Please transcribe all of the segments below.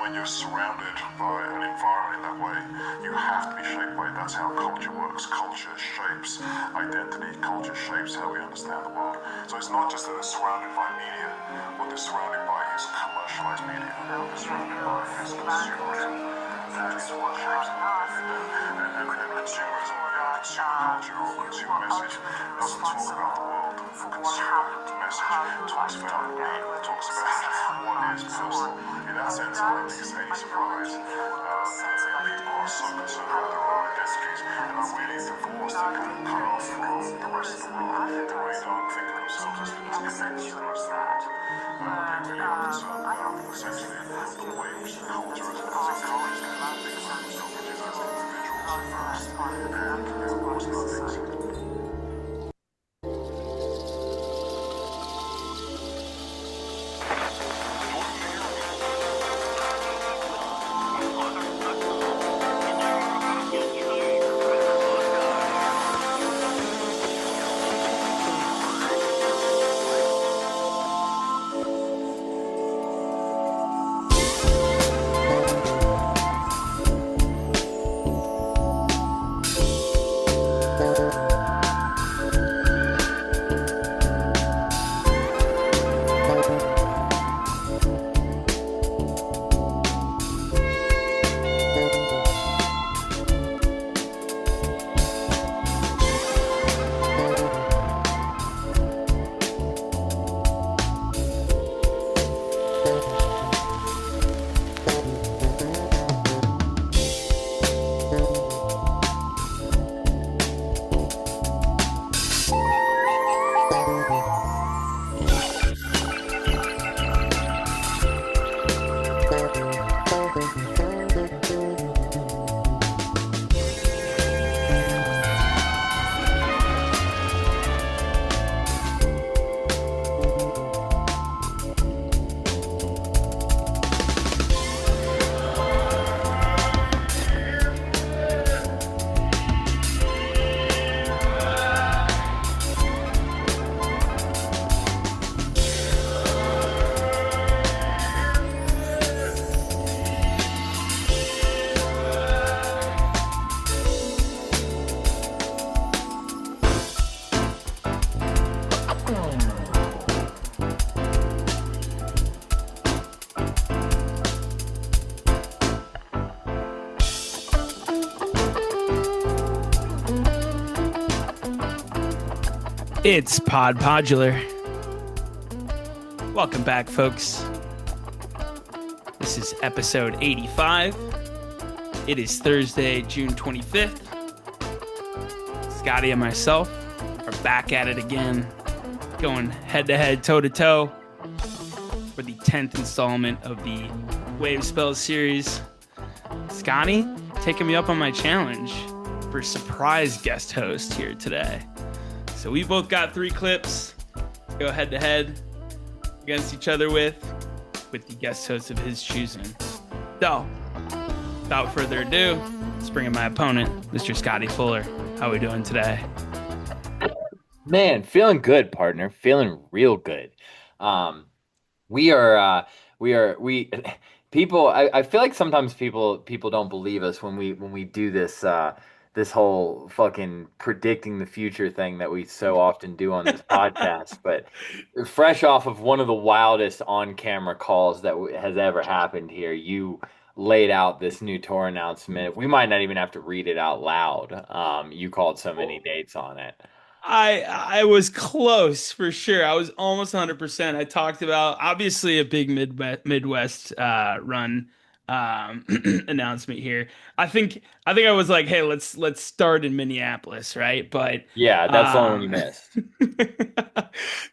when you're surrounded by an environment in that way, you have to be shaped by it. That's how culture works. Culture shapes identity. Culture shapes how we understand the world. So it's not just that they're surrounded by media. What they're surrounded by is commercialized media. What they're surrounded by is consumerism. That is what shapes them. And consumerism, consumer culture or consumer message doesn't talk about the world. Consumer message talks about me, talks about what is personal. In that sense, I don't think it's any surprise that people are so concerned about their own identities and are really divorced and kind of cut off from the rest of the world. They really don't think of themselves as connected to the rest of the world. They really are concerned about essentially the way in which the culture has encouraged them to think about themselves as individuals first and most other things. It's Podular. Welcome back, folks. This is episode 85. It is Thursday, June 25th. Scotty and myself are back at it again, going head-to-head, toe-to-toe for the 10th installment of the Wave Spells series. Scotty taking me up on my challenge for surprise guest host here today. So we both got 3 clips to go head-to-head against each other with the guest host of his choosing. So, without further ado, let's bring in my opponent, Mr. Scotty Fuller. How are we doing today? Man, feeling good, partner. Feeling real good. We people. I feel like sometimes people don't believe us when we do this this whole fucking predicting the future thing that we so often do on this podcast. But fresh off of one of the wildest on-camera calls that has ever happened here, you laid out this new tour announcement. We might not even have to read it out loud. You called so many dates on it. I was close for sure. I was almost 100%. I talked about obviously a big Midwest run announcement here. I think I was like, hey, let's start in Minneapolis, right? But Yeah, that's the only one you missed.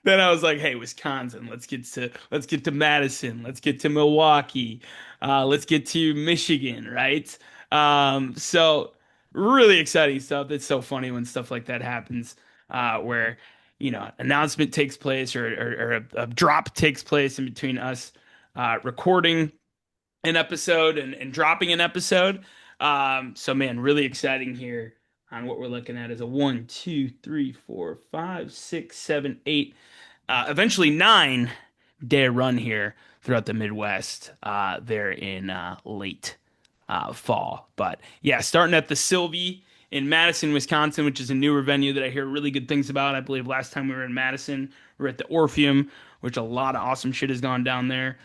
then I was like, hey, Wisconsin, let's get to Madison, let's get to Milwaukee, let's get to Michigan, right? So really exciting stuff. It's so funny when stuff like that happens, where announcement takes place or a drop takes place in between us recording an episode and dropping an episode. So man, really exciting here on what we're looking at is a 1, 2, 3, 4, 5, 6, 7, 8, eventually 9-day run here throughout the Midwest there in late fall. But yeah, starting at the Sylvie in Madison, Wisconsin, which is a newer venue that I hear really good things about. I believe last time we were in Madison, we were at the Orpheum, which a lot of awesome shit has gone down there.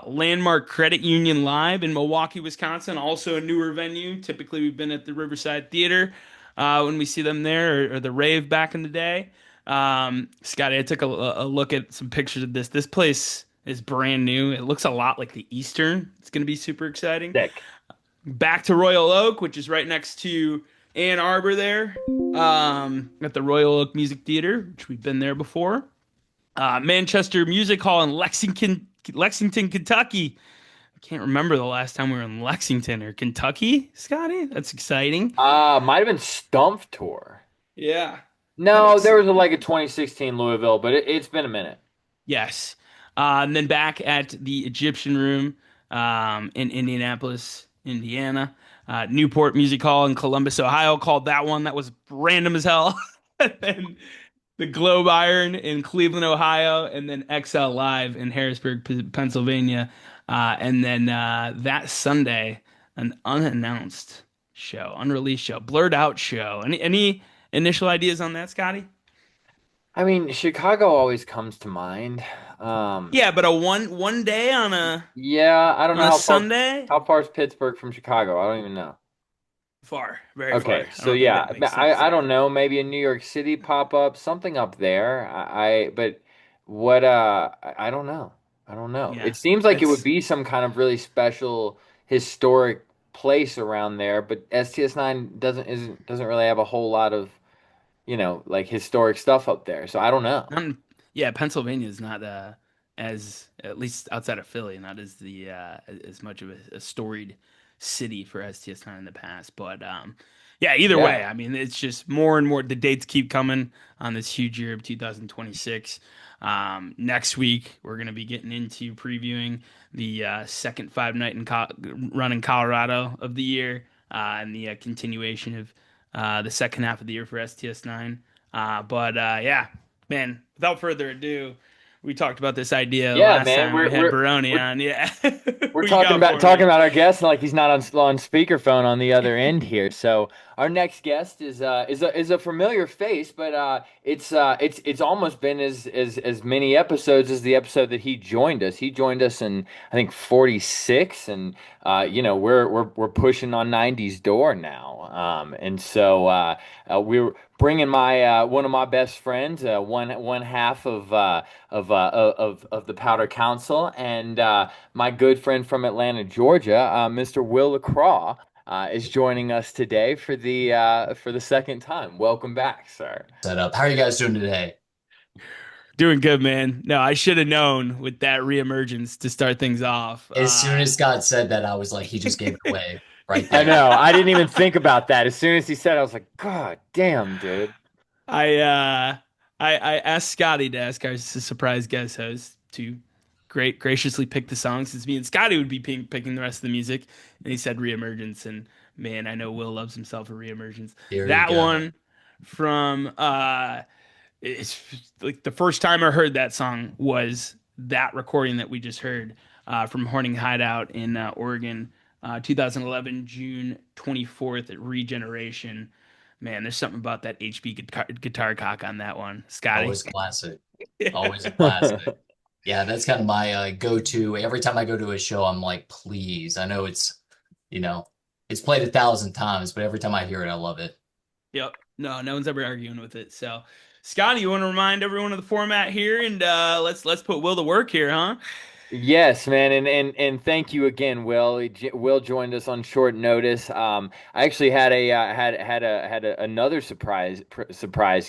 Landmark Credit Union Live in Milwaukee, Wisconsin, also a newer venue. Typically, we've been at the Riverside Theater when we see them there, or the Rave back in the day. Scotty, I took a look at some pictures of this. This place is brand new. It looks a lot like the Eastern. It's going to be super exciting. Sick. Back to Royal Oak, which is right next to Ann Arbor there, at the Royal Oak Music Theater, which we've been there before. Manchester Music Hall in Lexington, Kentucky. I can't remember the last time we were in Lexington or Kentucky, Scotty. That's exciting. Might have been Stump Tour. Yeah, that No, makes there sense. was like a 2016 Louisville, but it's been a minute. Yes. And then back at the Egyptian Room in Indianapolis, Indiana. Newport Music Hall in Columbus, Ohio. Called that one. That was random as hell. And then the Globe Iron in Cleveland, Ohio. And then XL Live in Harrisburg, Pennsylvania. And then that Sunday, an unannounced show, unreleased show, blurred out show. Any initial ideas on that, Scotty? I mean, Chicago always comes to mind. Um, Yeah, but a one day yeah, I don't know on a Sunday? how far is Pittsburgh from Chicago? I don't even know. Far, very far. Okay, I so don't think yeah, that makes sense I at don't all. know, maybe a New York City pop up, something up there. But what I don't know. I don't know. Yeah, It seems like it would it's be some kind of really special historic place around there, but STS9 doesn't really have a whole lot of, like historic stuff up there. So I don't know. not. Yeah, Pennsylvania is not as, at least outside of Philly, not as the as much of a storied city for STS9 in the past. But yeah, either Yeah. way, I mean, it's just more and more. The dates keep coming on this huge year of 2026. Next week, we're going to be getting into previewing the second 5 night run in Colorado of the year, and the continuation of the second half of the year for STS9. But yeah, man, without further ado, we talked about this idea Yeah, last man. time we had Baroni on. Yeah. We're What you got for talking me? about our guest like he's not on speakerphone on the other end here. So our next guest is a familiar face, but it's almost been as many episodes as the episode that he joined us. He joined us in I think 46, and we're pushing on 90's door now. And so we're bringing my one of my best friends, one half of the Powder Council, and my good friend from Atlanta, Georgia, Mr. Will LeCraw, is joining us today for the second time. Welcome back, sir. Setup. How are you guys doing today? Doing good, man. No, I should have known with that reemergence to start things off. As soon as Scott said that, I was like, he just gave it away right I there. know. I didn't even think about that. As soon as he said it, I was like, God damn, dude. I uh I asked Scotty to ask our surprise guest host to graciously pick the songs since me and Scotty would be picking the rest of the music, and he said reemergence, and man, I know Will loves himself a reemergence. Here we That go. one from it's like the first time I heard that song was that recording that we just heard from Horning Hideout in Oregon, 2011 June 24th at Regeneration. Man, there's something about that HB guitar cock on that one, Scotty. Always classic. Always a classic. Yeah, that's kind of my go-to. Every time I go to a show, I'm like, please. I know you know, it's played 1,000 times, but every time I hear it, I love it. Yep. No, no one's ever arguing with it. So, Scotty, you want to remind everyone of the format here, and let's put Will to work here, huh? Yes, man, and thank you again, Will. Will joined us on short notice. I actually had another surprise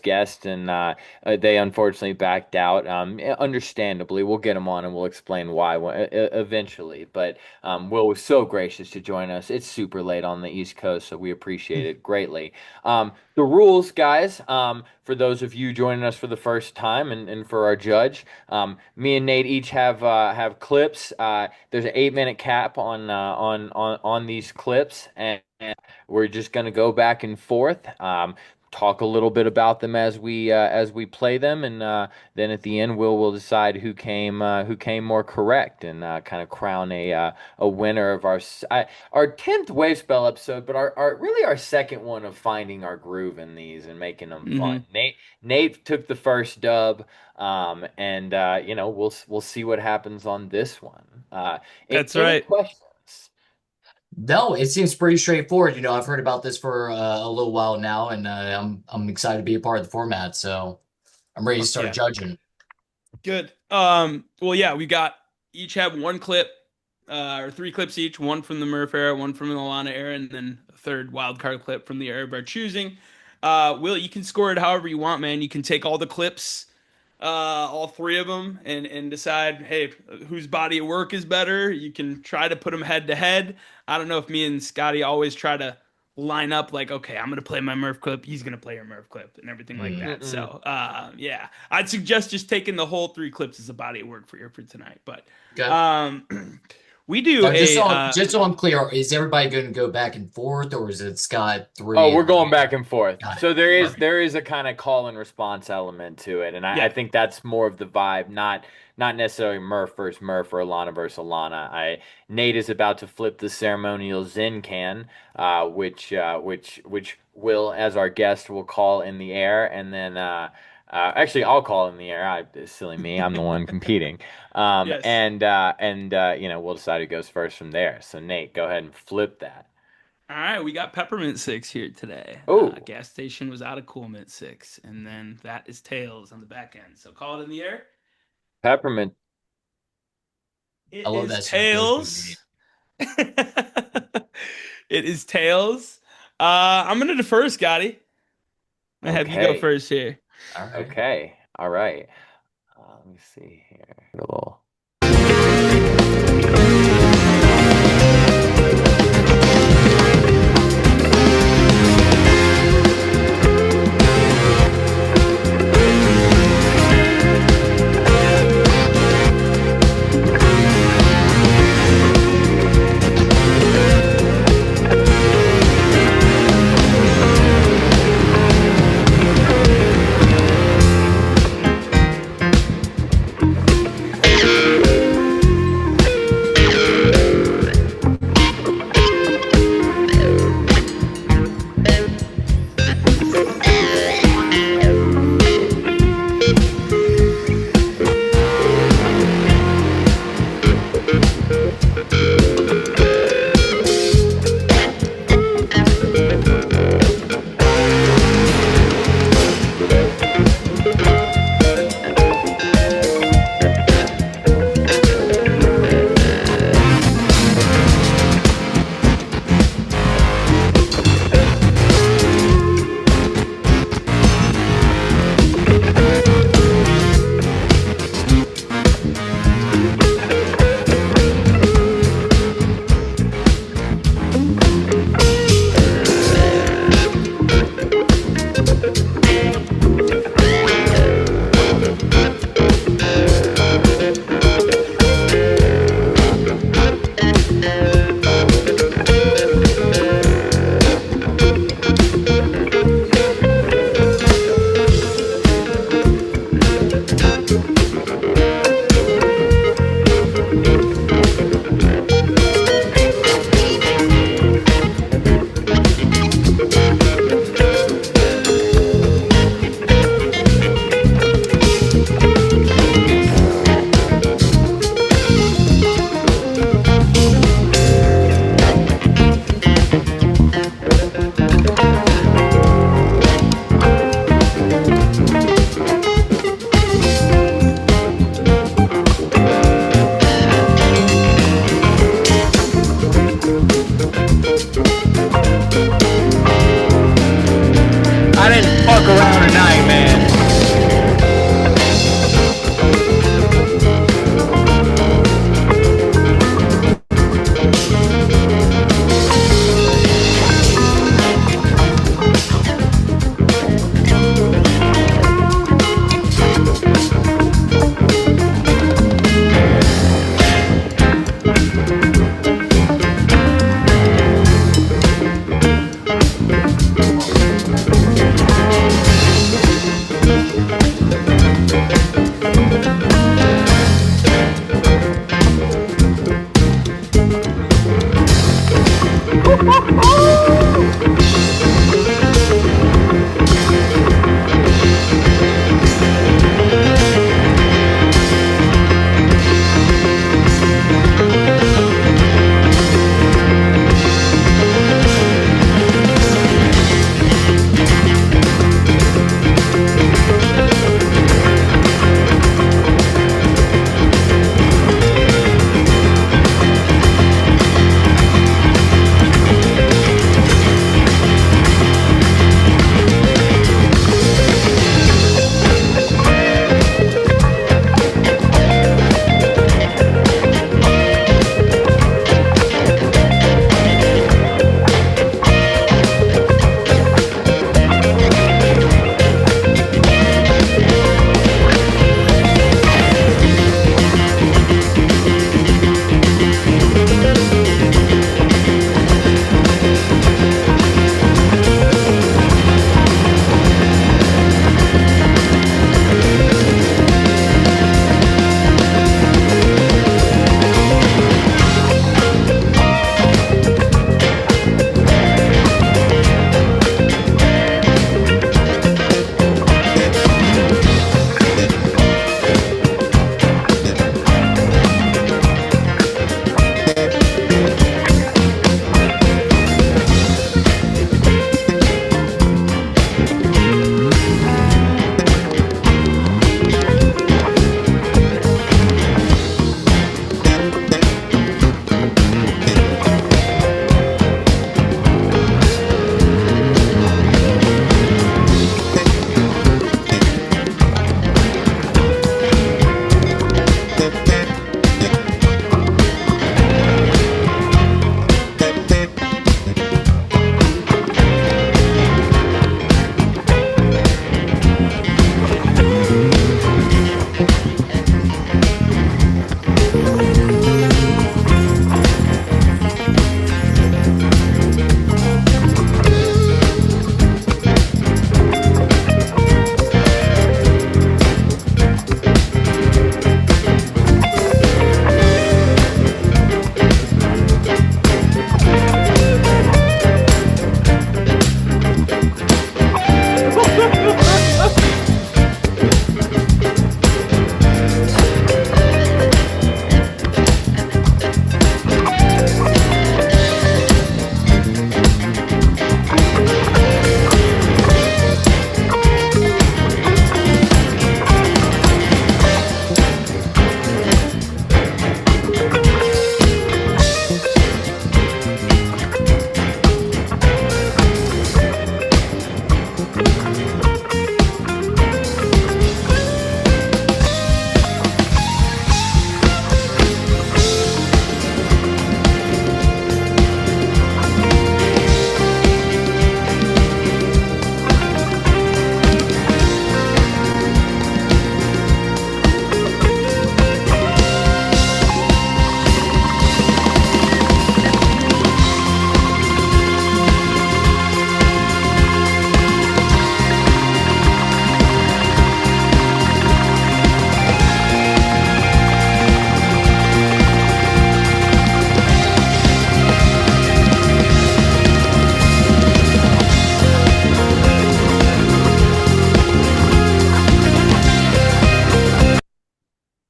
guest, and they unfortunately backed out. Understandably, we'll get them on and we'll explain why eventually. But Will was so gracious to join us. It's super late on the East Coast, so we appreciate it greatly. The rules, guys, for those of you joining us for the first time, and for our judge. Me and Nate each have clips. There's an 8 minute cap on these clips, and we're just gonna go back and forth. talk a little bit about them as we play them, and then at the end we'll decide who came more correct, and kind of crown a winner of our 10th wave spell episode, but our really our second one of finding our groove in these and making them fun. Nate took the first dub, and we'll see what happens on this one. That's any right. questions? No, it seems pretty straightforward. I've heard about this for a little while now, and I'm excited to be a part of the format. So I'm ready to start Yeah. judging. Good. Well, yeah, we got each have one clip, or 3 clips each, one from the Murph era, one from the Lana era, and then a third wild card clip from the era of our choosing. Will, you can score it however you want, man. You can take all the clips, all 3 of them, and decide, hey, whose body of work is better. You can try to put them head to head. I don't know if me and Scotty always try to line up like, okay, I'm gonna play my Murph clip, he's gonna play your Murph clip, and everything like that. So, yeah, I'd suggest just taking the whole 3 clips as a body of work for tonight. But, we do just so I'm clear, is everybody going to go back and forth, or is it Scott 3? Oh, we're going back and forth. Got it. So there is a kind of call and response element to it, and I think that's more of the vibe, not necessarily Murph versus Murph or Alana versus Alana. Nate is about to flip the ceremonial Zen can, which Will, as our guest, will call in the air, and then actually I'll call in the air. Silly me, I'm the one competing. Yes. And we'll decide who goes first from there. So Nate, go ahead and flip that. All right, we got Peppermint 6 here today. Oh. Gas station was out of Cool Mint 6, and then that is Tails on the back end. So call it in the air. Peppermint. It I love is that Tails. It is Tails. I'm gonna defer, Scotty. I have you go Okay. first here. All right. Okay. All right. Let me see here. A little.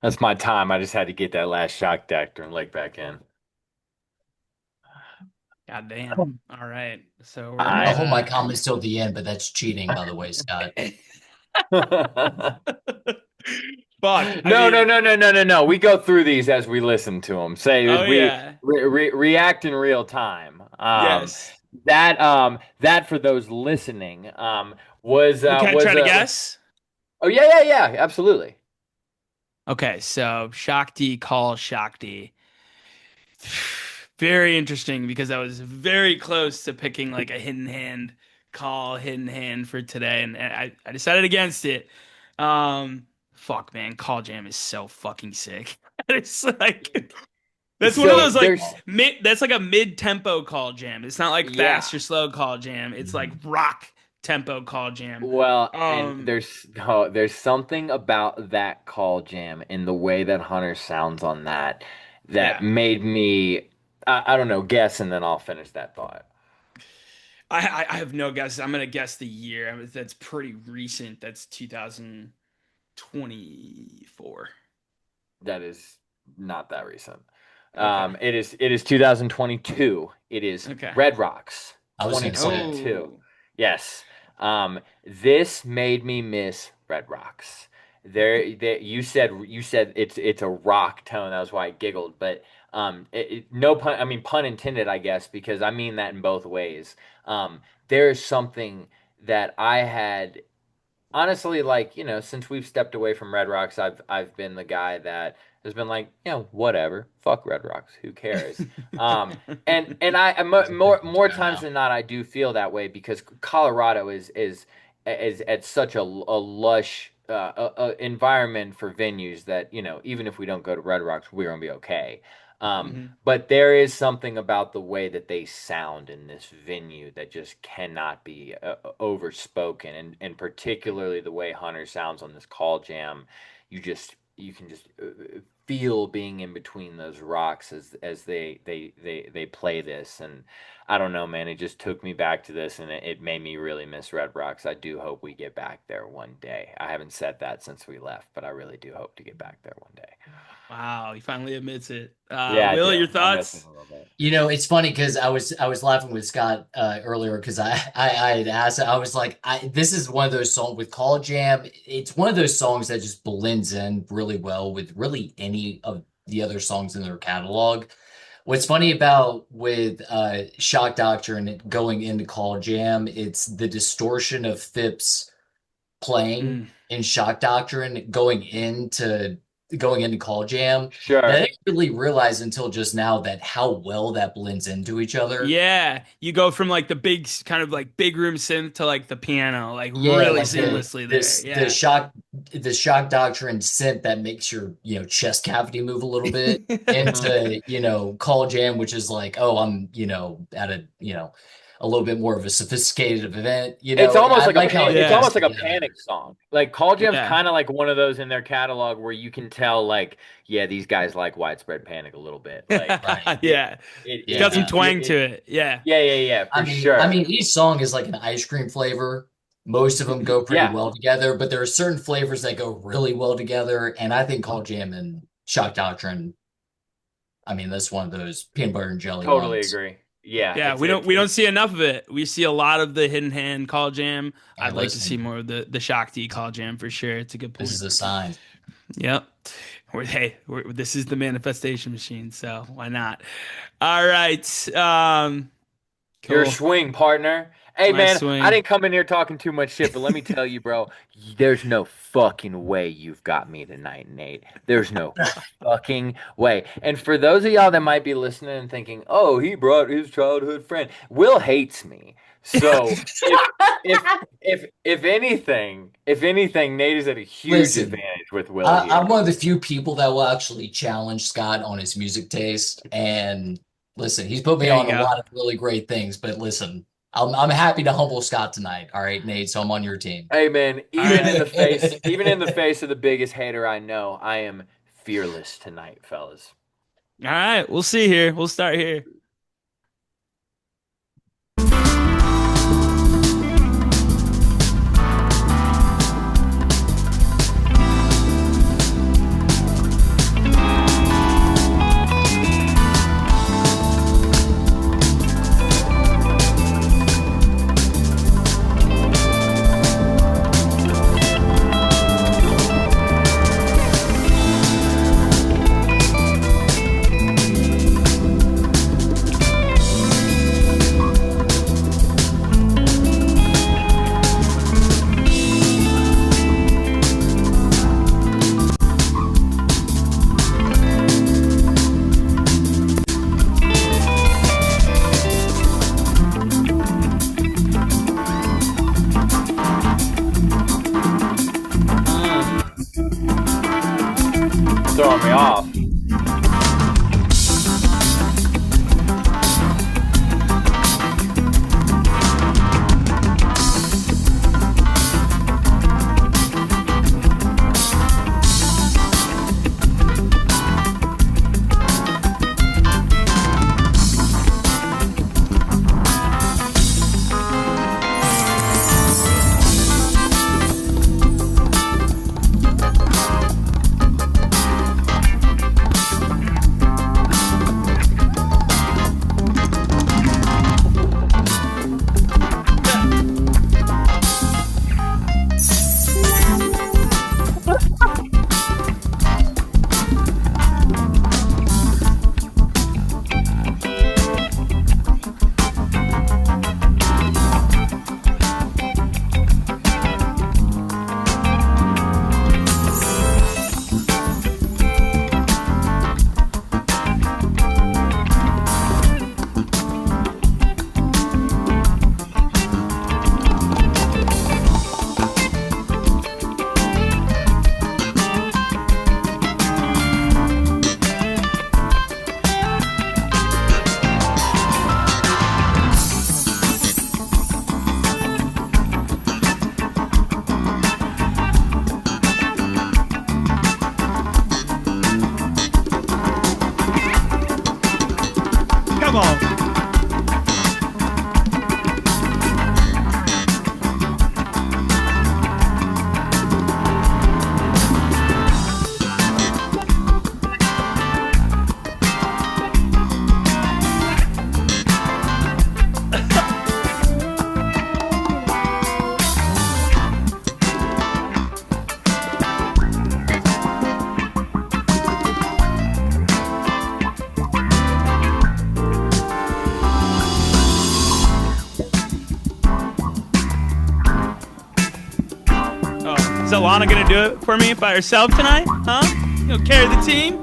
That's my time. I just had to get that last shock doctor and leg back in. God damn. All right. So we're I- I'll hold my comments till the end, but that's cheating, by the way, Scott. Fuck. No. We go through these as we listen to them. Say Oh we yeah. react in real time. Yes. That for those listening was Can I was try to guess? Oh yeah, absolutely. Okay, so Shakti calls Shakti. Very interesting because I was very close to picking like a hidden hand hidden hand for today, and I decided against it. Fuck man, Call Jam is so fucking sick. It's like that's one of So those like there's that's like a mid-tempo Call Jam. It's not like Yeah. fast or slow Call Jam. It's like rock tempo Call Jam. Well, and there's something about that call jam in the way that Hunter sounds on that Yeah. made me I don't know, guess, and then I'll finish that thought. I have no guesses. I'm gonna guess the year. I mean, that's pretty recent. That's 2024. That is not that recent. Okay. It is 2022. It is Okay. Red Rocks I was gonna say 2022. Yes. This made me miss Red Rocks. You said it's a rock tone. That was why I giggled. But no pun. I mean pun intended, I guess, because I mean that in both ways. There is something that I had honestly, like, since we've stepped away from Red Rocks, I've been the guy that has been like, whatever, fuck Red Rocks, who cares? And more Fair times now. than not, I do feel that way because Colorado is at such a lush environment for venues that even if we don't go to Red Rocks, we're gonna be okay. Mhm. But there is something about the way that they sound in this venue that just cannot be overspoken, and particularly the way Hunter sounds on this call jam, you can just feel being in between those rocks as they play this, and I don't know, man, it just took me back to this, and it made me really miss Red Rocks. I do hope we get back there one day. I haven't said that since we left, but I really do hope to get back there one day. Wow, he finally admits it. Yeah, I Will, do. your I'm missing thoughts? a little bit. It's funny because I was laughing with Scott earlier because I had asked, I was like, this is one of those songs with Call Jam. It's one of those songs that just blends in really well with really any of the other songs in their catalog. What's funny about with Shock Doctor and it going into Call Jam, it's the distortion of Phipps playing Mm. in Shock Doctrine going into Call Jam Sure. that I didn't really realize until just now that how well that blends into each other. Yeah, you go from like the big kind of like big room synth to like the piano, like Yeah, really like seamlessly there. Yeah. the shock doctrine synth that makes your chest cavity move a little bit into Call Jam, which is like, oh, I'm at a little bit more of a sophisticated event. It's almost I like how it it's Yeah. almost comes like a together. panic song. Like Call Jam's Yeah. kind of like one of those in their catalog where you can tell, like, yeah, these guys like Widespread Panic a little bit. Like, Right. Yeah. it, It's got some Yeah. twang to it. Yeah. Yeah, for sure. I mean, each song is like an ice cream flavor. Most of them go pretty Yeah. well together, but there are certain flavors that go really well together. And I think Call Jam and Shock Doctrine, I mean, that's one of those peanut butter and jelly Totally ones. agree. Yeah, Yeah, we don't see enough of it. We see a lot of the hidden hand call jam. Hey, I'd like to listen. see more of the Shakti call jam for sure. It's a good point. This is a sign. Yep. This is the manifestation machine, so why not? All right. Your Cool. swing, partner. Hey, My man, swing. I didn't come in here talking too much shit, but let me tell you, bro, there's no fucking way you've got me tonight, Nate. There's no fucking way. And for those of y'all that might be listening and thinking, oh, he brought his childhood friend, Will hates me. So if anything, Nate is at a huge Listen, advantage with Will here. I'm one of the few people that will actually challenge Scott on his music taste. And listen, he's put me There you on a go. lot of really great things, but listen, I'm happy to humble Scott tonight. All right, Nate. So I'm on your team. Hey, man, All even right. in the face of the biggest hater I know, I am fearless tonight, fellas. All right, we'll see here. We'll start here. Throwing me off. Come on. Is Alana gonna do it for me by herself tonight? Huh? You gonna carry the team?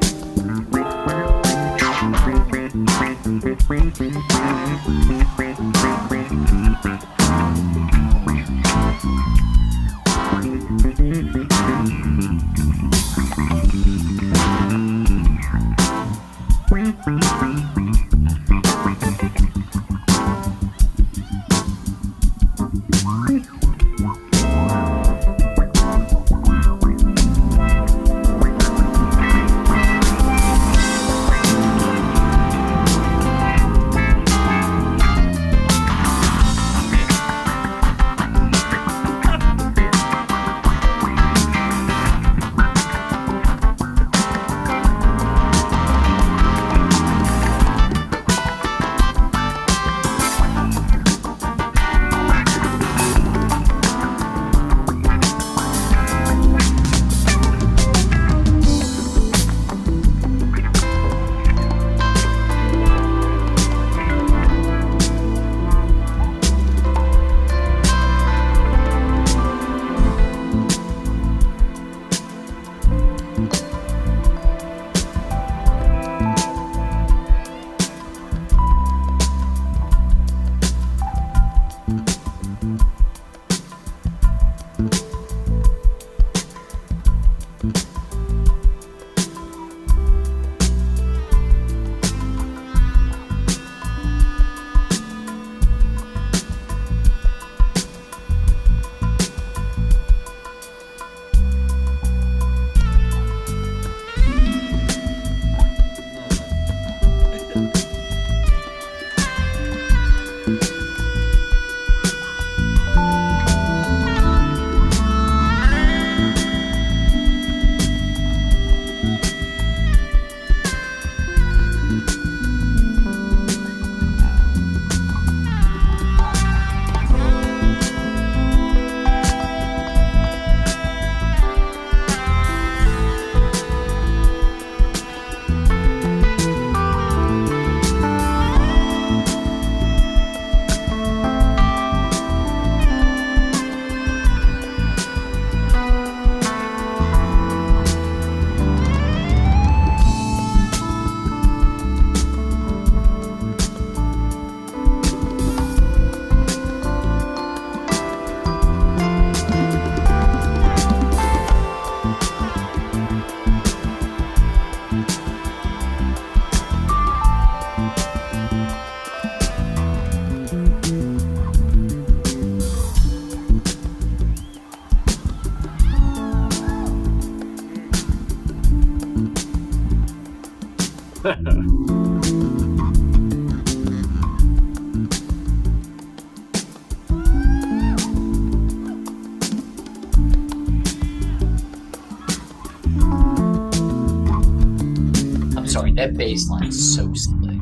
I'm sorry, that bass line is so slick.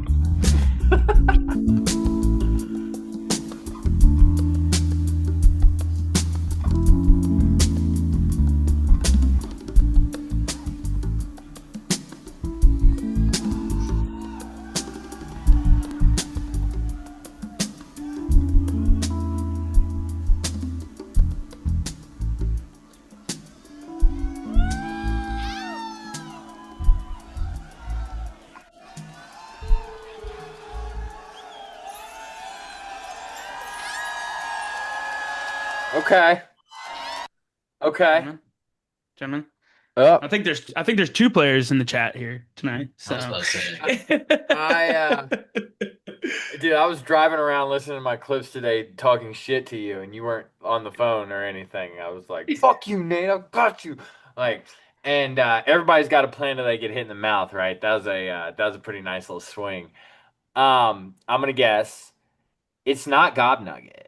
Okay. Okay. Gentlemen, gentlemen. Oh, I think there's two players in the chat here tonight. I was So about to say. dude, I was driving around listening to my clips today talking shit to you, and you weren't on the phone or anything. I was like, fuck you, Nate, I got you. Like, and everybody's got a plan till they get hit in the mouth, right? That was a pretty nice little swing. I'm gonna guess it's not Gob Nugget.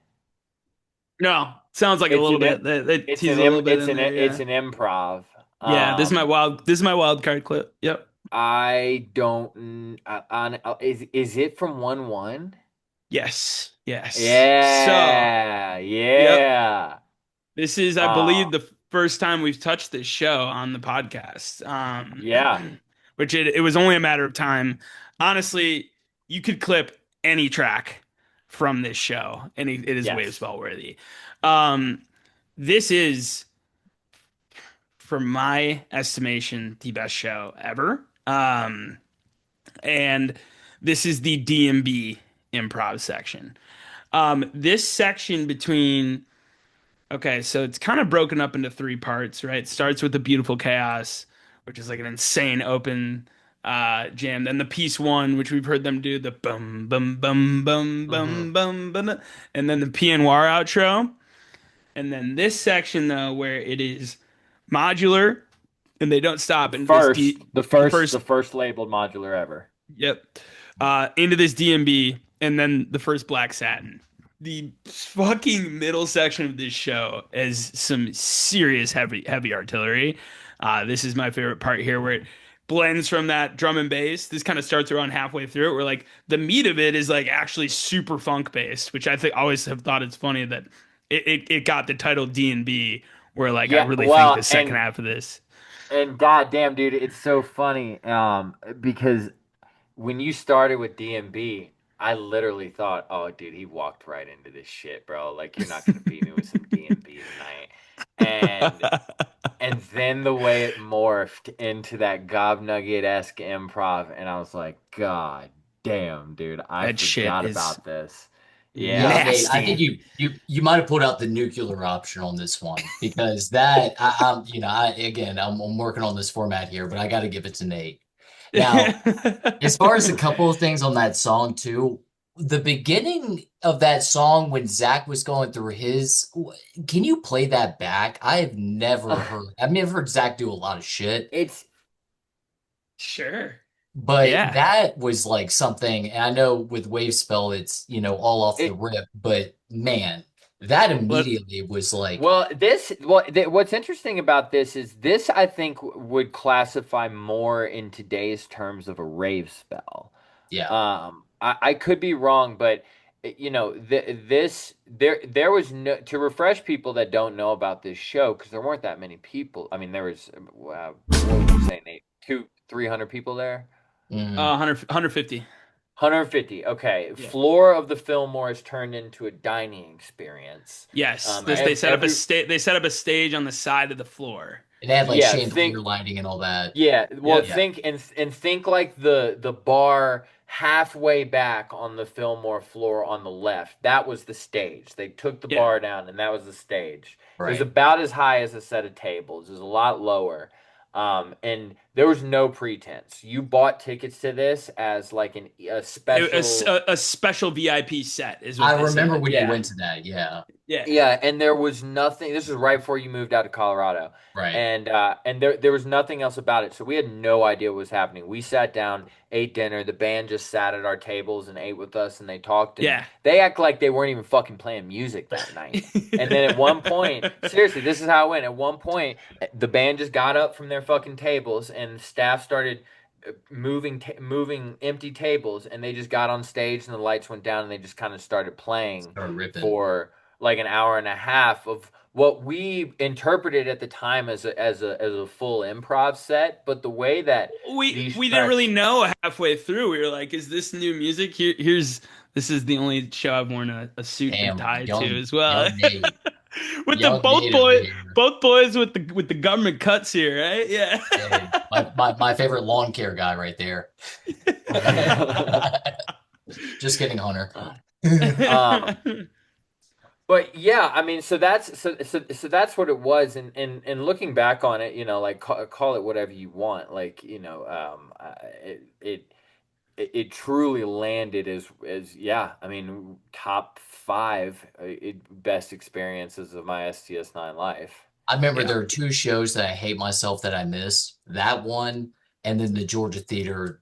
No, sounds like a It's little an bit. They tease a little bit in there. it's Yeah, an improv. yeah. This is my Um, wild. This is my wild card clip. Yep. I don't. Is it from 1-1? Yes. Yes. So, Yeah, yep. yeah. This is, I believe, Uh, the first time we've touched this show on the podcast. yeah. Which it was only a matter of time. Honestly, you could clip any track from this show, and it is wave Yes. spell worthy. Um, this is, for my estimation, the best show ever. And this is the DMB improv section. This section between Okay, so it's kind of broken up into three parts, right? It starts with the beautiful chaos, which is like an insane open jam. Then the piece one, which we've heard them do, the bum bum bum bum hmm bum bum bum, and then the PNR outro. And then this section though, where it is modular and they don't stop into this the The first, first labeled modular ever. yep, into this DMB, and then the first black satin. The fucking middle section of this show is some serious heavy artillery. This is my favorite part here, where it blends from that drum and bass. This kind of starts around halfway through it, where like the meat of it is like actually super funk based, which I think always have thought it's funny that it got the title D and B. Where like I Yeah, really think well, the second half of this, and goddamn, dude, it's so funny. Because when you started with DMB, I literally thought, oh, dude, he walked right into this shit, bro. Like, you're not gonna beat me with some DMB tonight. And then the way it morphed into that Gob Nugget-esque improv, and I was like, God damn, dude, I that shit forgot is about this. Yeah, Yeah. Nate, I think nasty. you might have pulled out the nuclear option on this one because that I'm I'm working on this format here, but I got to give it to Nate. Now, as far as a couple of things on that song too, the beginning of that song when Zach was going through his, can you play that back? I've never heard Zach do a lot of shit, It's Sure. but Yeah. that was like something, and I know with Wave Spell, it's, all off the it rip, but man, that Let immediately was like, what's interesting about this is this I think would classify more in today's terms of a rave spell. yeah, I could be wrong, but this there was no, to refresh people that don't know about this show, because there weren't that many people. I mean, there was what would you say, Nate? 300 people there. mhm. 150. 150. Okay. Yeah. Floor of the Fillmore is turned into a dining experience. Yes. This they Ev set up a every state. They set up a stage on the side of the floor. It had like Yeah, chandelier think lighting and all that. yeah, well, Yep. Yeah, think like the bar halfway back on the Fillmore floor on the left. That was the stage. They took the Yeah. bar down, and that was the stage. It was right. about as high as a set of tables. It was a lot lower. And there was no pretense. You bought tickets to this as like a A special. special VIP set is what I they remember said. when you Yeah. went to that. Yeah. Yeah. Yeah, and there was nothing. This was right before you moved out to Colorado, Right. and there was nothing else about it. So we had no idea what was happening. We sat down, ate dinner. The band just sat at our tables and ate with us, and they talked, and Yeah. they act like they weren't even fucking playing music that night. And then at one point, seriously, this is how it went. At one point, the band just got up from their fucking tables, and staff started moving empty tables, and they just got on stage, and the lights went down, and they just kind of started playing Start ripping. for like an hour and a half of what we interpreted at the time as a full improv set. But the way that these We didn't really tracks, know halfway through. We were like, "Is this new music? Here's this is the only show I've worn a suit and Damn, tie to as well." young Nate. With the Young Nate over here. both boys with the government cuts here, right? Yeah. Hey, my favorite lawn care guy right there. Just kidding, Hunter. um, but yeah, I mean, so that's what it was, and looking back on it, like call it whatever you want, like it truly landed as yeah, I mean, top five best experiences of my STS9 life. I remember Yeah. there are two shows that I hate myself that I missed. That one, and then the Georgia Theater.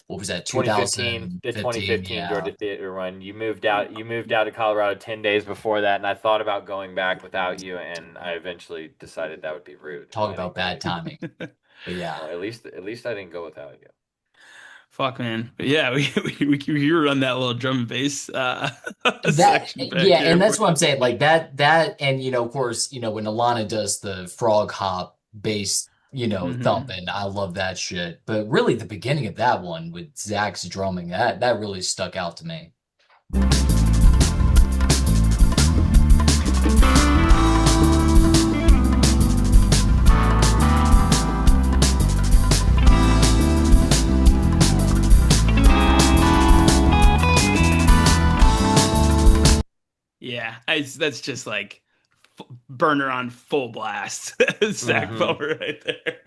What was that? 2015, the 2015. 2015 Yeah. Georgia Theater run. You moved out to Colorado 10 days before that, and I thought about going back without you, and I eventually decided that would be rude. Talk I about didn't bad go. timing. But yeah, Well, at least I didn't go without you. Fuck, man. But yeah, we run that little drum and bass that section back yeah, here. and that's what I'm saying. Like that, and of course, when Alana does the frog hop bass, Mhm. thumping, I love that shit. But really, the beginning of that one with Zach's drumming, that really stuck out to me. Yeah, that's just like burner on full blast. Zach Hmm. Bummer right there.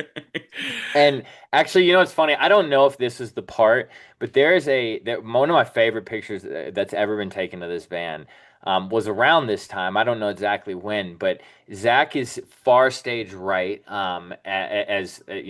And actually, it's funny. I don't know if this is the part, but one of my favorite pictures that's ever been taken of this band was around this time. I don't know exactly when, but Zach is far stage right, as like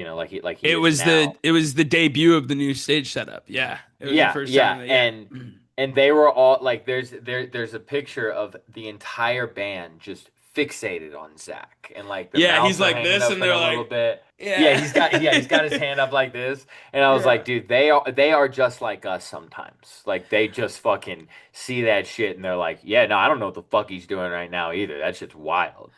he is now. It was the debut of the new stage setup. Yeah, it was the Yeah, first time yeah, that yeah. and they were all like, there's a picture of the entire band just fixated on Zach, and like their Yeah, mouths he's are like hanging this, up and in they're a little like, bit. Yeah, yeah, he's got his hand up like this, and I was yeah. like, dude, they are just like us sometimes. Like they just fucking see that shit, and they're like, yeah, no, I don't know what the fuck he's doing right now either. That shit's wild.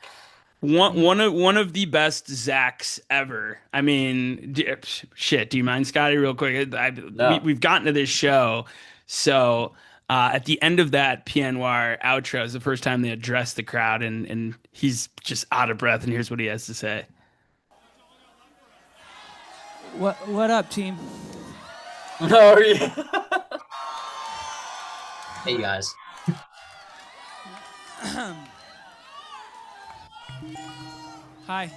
One of the best Zachs ever. I mean, shit. Do you mind, Scotty, real quick? No. We've gotten to this show, so at the end of that Pied Noir outro is the first time they address the crowd, and he's just out of breath. And here's what he has to say. What up, team? No, yeah. Hey guys, Hi.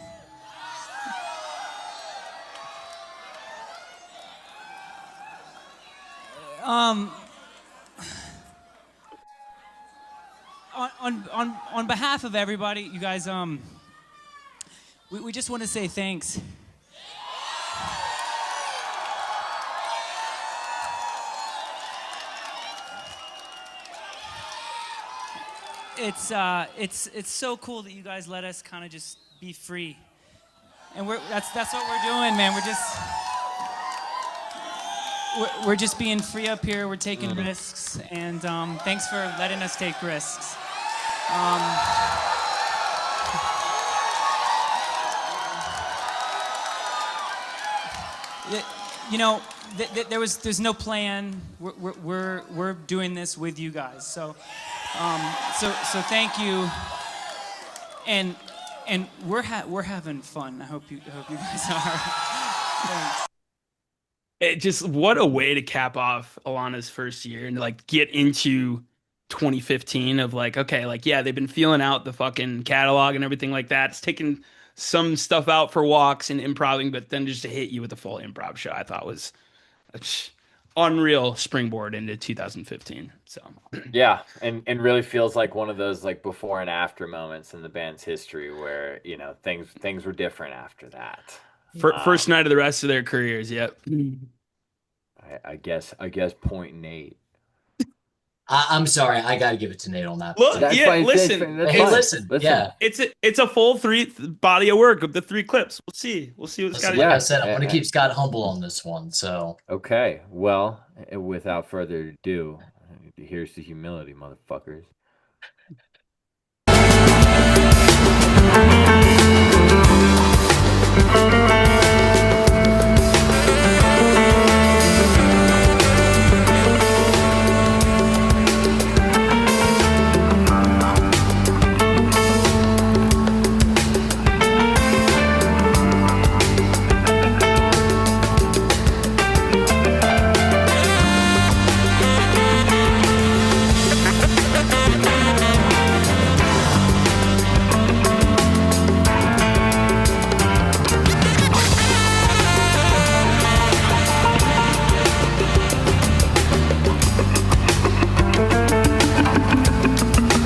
Um, on behalf of everybody, you guys, we just want to say thanks. It's so cool that you guys let us kind of just be free, and that's what we're doing, man. We're just being free up here. We're taking risks, and thanks for letting us take risks. Um, there's no plan. We're doing this with you guys. So thank you, and we're having fun. I hope you guys are. Thanks. It just what a way to cap off Alana's first year and like get into 2015 of like, okay, like yeah, they've been feeling out the fucking catalog and everything like that. It's taking some stuff out for walks and improving, but then just to hit you with a full improv show, I thought was unreal springboard into 2015. So yeah, and really feels like one of those like before and after moments in the band's history where, you know, things were different after that. First night of the rest of their careers. Yep. I guess 0.8. I'm sorry, I got to give it to Nate on that. Look, That's yeah, fine. listen. That's Hey, fine. listen, yeah. It's a full 3 body of work of the 3 clips. We'll see what Listen, Scotty. like I said, I'm going to keep Scott humble on this one. So Okay, well, without further ado, here's the humility, motherfuckers.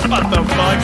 What the fuck?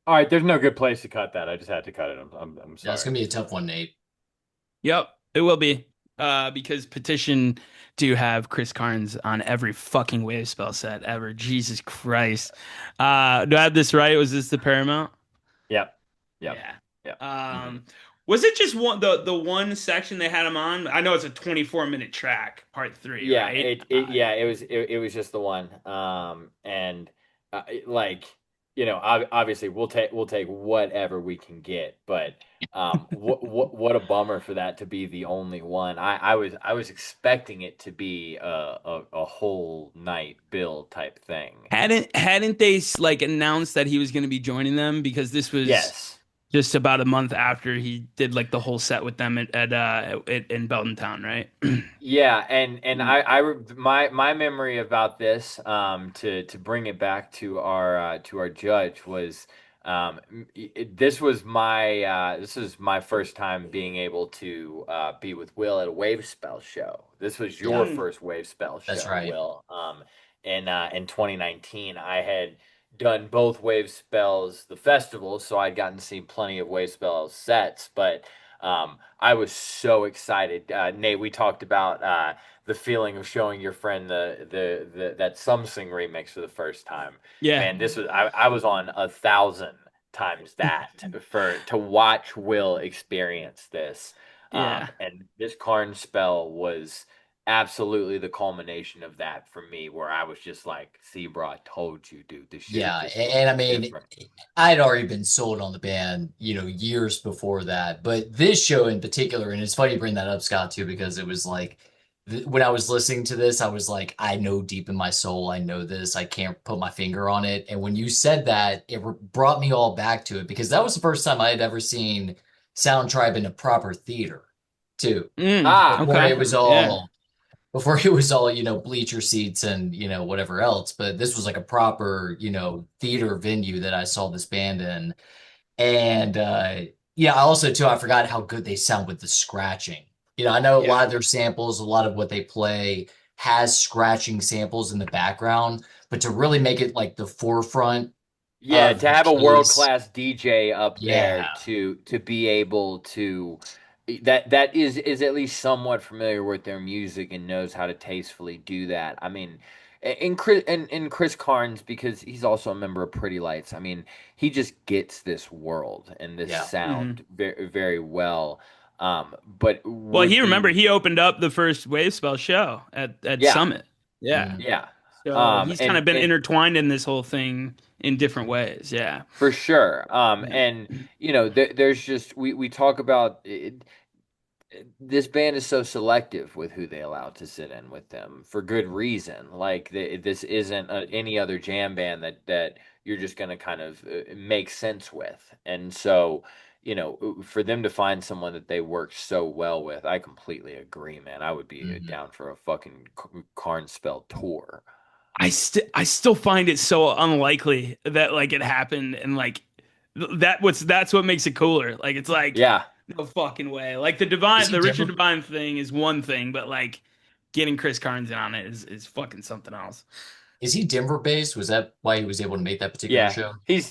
All right, there's no good place to cut that. I just had to cut it. I'm sorry. Yeah, it's gonna be a tough one, Nate. Yep, it will be. Because Petition do have Chris Carnes on every fucking wave spell set ever. Jesus Christ. Do I have this right? Was this the Paramount? Yep. Yeah. Mm-hmm. Was it just the one section they had him on? I know it's a 24-minute track, part 3. Yeah, right? it was just the one. And like, obviously we'll take whatever we can get, but what a bummer for that to be the only one. I was expecting it to be a whole night bill type thing. Hadn't they like announced that he was going to be joining them, because this was just about a month after he did like the whole set with them in Belton Town, right? Yeah, and my memory about this, to bring it back to our judge, was this was my first time being able to be with Will at a wave spell show. This was your first wave spell show. That's right. Will. In 2019, I had done both wave spells the festival, so I'd gotten to see plenty of wave spell sets, but I was so excited. Nate, we talked about the feeling of showing your friend that Something remix for the first time. Yeah, man, this was I was on 1,000 times that to watch Will experience this. Yeah. And this Karn spell was absolutely the culmination of that for me, where I was just like, see, bro, I told you, dude, this shit. Yeah, and I mean, I'd already been sold on the band, years before that. But this show in particular, and it's funny you bring that up, Scott, too, because it was like, when I was listening to this, I was like, I know deep in my soul, I know this. I can't put my finger on it. And when you said that, it brought me all back to it, because that was the first time I had ever seen Sound Tribe in a proper theater, too. Okay. It was all... Before it was all, bleacher seats and, whatever else. But this was like a proper, theater venue that I saw this band in. And I also, too, I forgot how good they sound with the scratching. I know a lot of their samples, a lot of what they play has scratching samples in the background. But to really make it like the forefront. Yeah, to have a world-class DJ up there to be able to... that is at least somewhat familiar with their music and knows how to tastefully do that. I mean, in Chris Carnes, because he's also a member of Pretty Lights, I mean, he just gets this world and this sound very, very well. But he opened up the first wave spell show at Summit. Yeah. So he's kind of been intertwined in this whole thing in different ways. Yeah, for sure. And there's just we talk about it. This band is so selective with who they allow to sit in with them for good reason. Like this isn't any other jam band that you're just going to kind of make sense with. And so, for them to find someone that they work so well with, I completely agree, man. I would be down for a fucking Karn spell tour. I still find it so unlikely that like it happened, and like that's what makes it cooler. Like it's like, no fucking way. Like the Richard Devine thing is one thing, but like getting Chris Carnes in on it is fucking something else. Is he Denver based? Was that why he was able to make that particular show? He's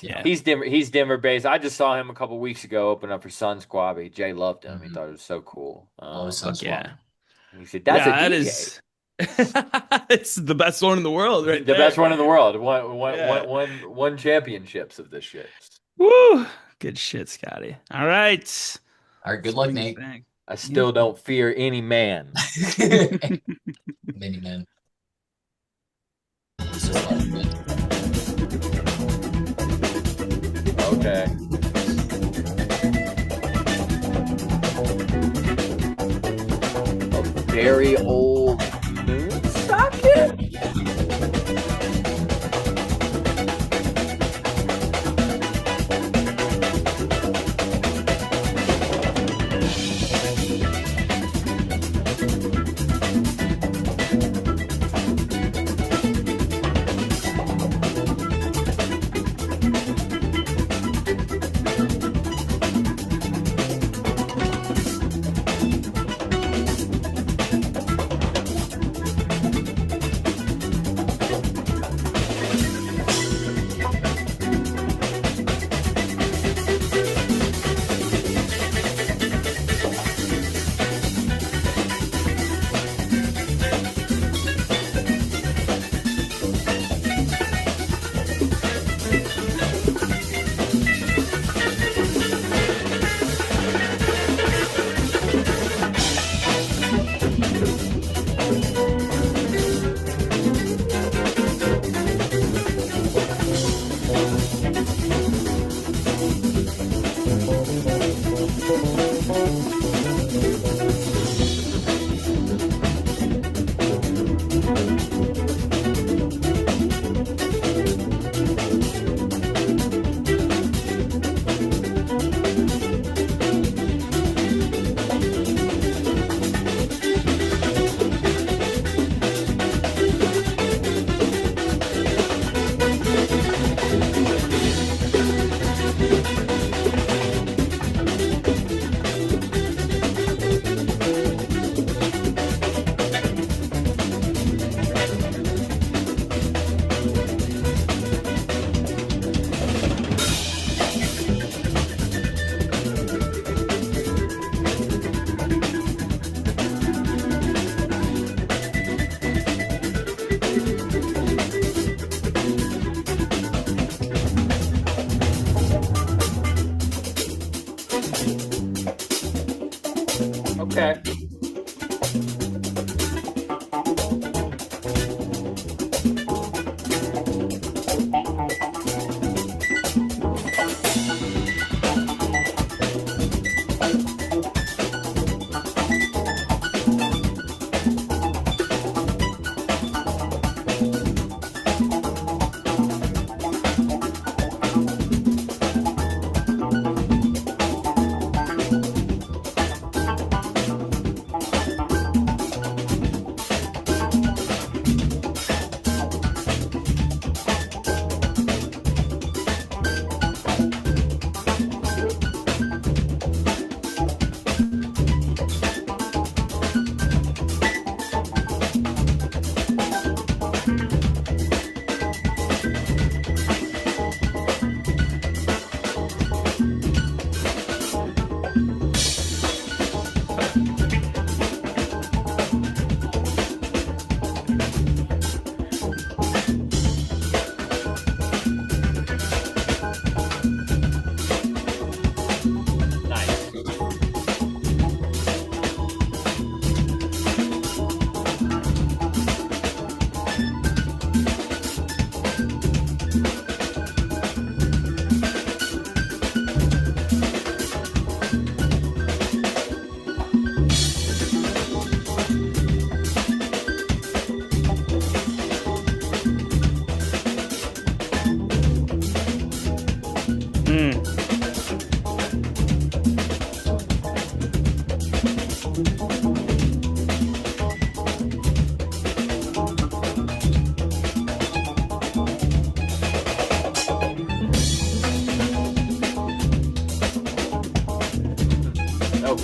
Denver based. I just saw him a couple weeks ago open up for Sun Squabby. Jay loved him. He thought it was so cool. Sun Squabby. He said, "That's a DJ." That is. It's the best one in the world, right? The best one in the world. Won championships of this shit. Woo! Good shit, Scotty. All right. All right. Good luck, Nate. I still don't fear any man. Many men. Okay. A very old moon socket?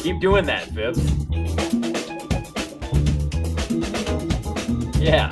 Keep doing that, Phipps. Yeah.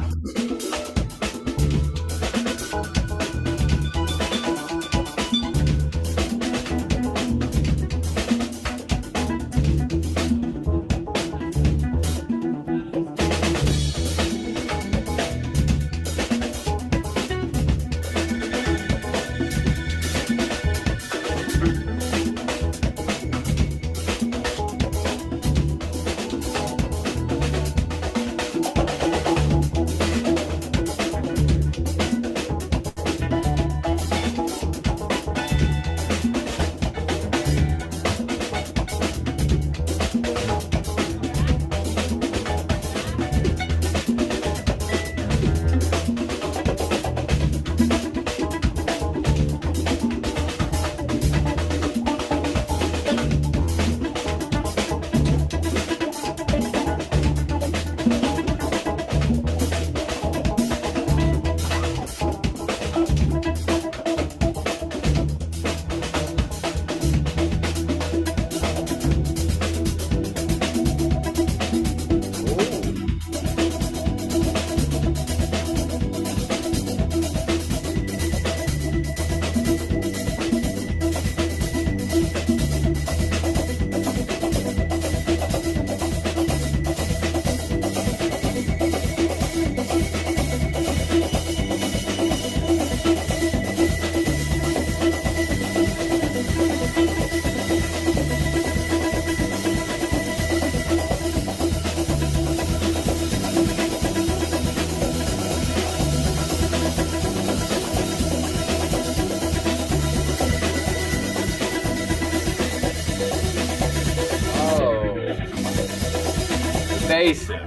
Invasive.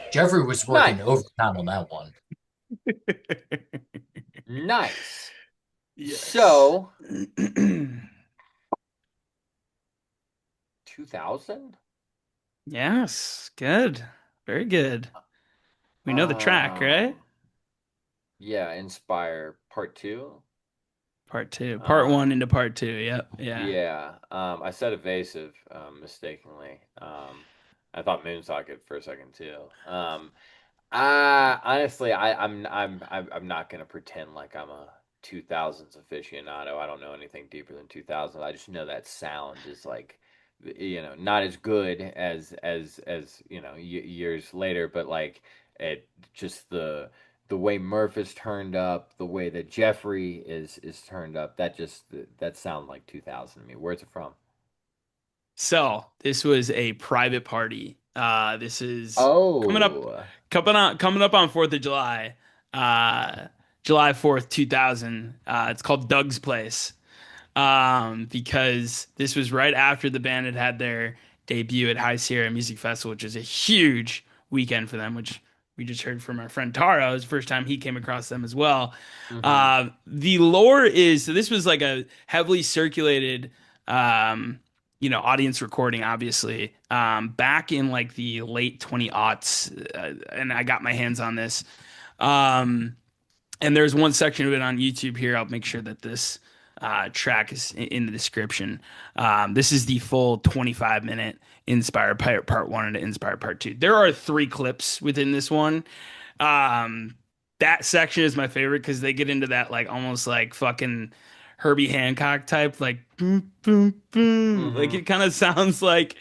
Jeffrey was working Nice. overtime on that one. Nice. Yes. So, 2000? Yes, good. Very good. We know the track, right? Yeah, Inspire Part 2. Part 2. Part 1 into Part 2. Yep. Yeah. Yeah. I said evasive mistakenly. I thought Moonsocket for a second too. Honestly, I'm not gonna pretend like I'm a 2000s aficionado. I don't know anything deeper than 2000. I just know that sound is like, not as good as years later, but like it just the way Murph is turned up, the way that Jeffrey is turned up, that sound like 2000 to me. Where's it from? So this was a private party. This is Oh, coming up on 4th of July, July 4th, 2000. It's called Doug's Place. Because this was right after the band had their debut at High Sierra Music Festival, which is a huge weekend for them, which we just heard from our friend Taro. It was the first time he came across them as well. The lore is so this was like a heavily circulated audience recording, obviously, back in like the late 20 aughts, and I got my hands on this. And there's one section of it on YouTube here. I'll make sure that this track is in the description. This is the full 25-minute Inspired Part 1 and Inspired Part 2. There are 3 clips within this one. That section is my favorite because they get into that like almost like fucking Herbie Hancock type, like boom, boom, boom. Like it kind of sounds like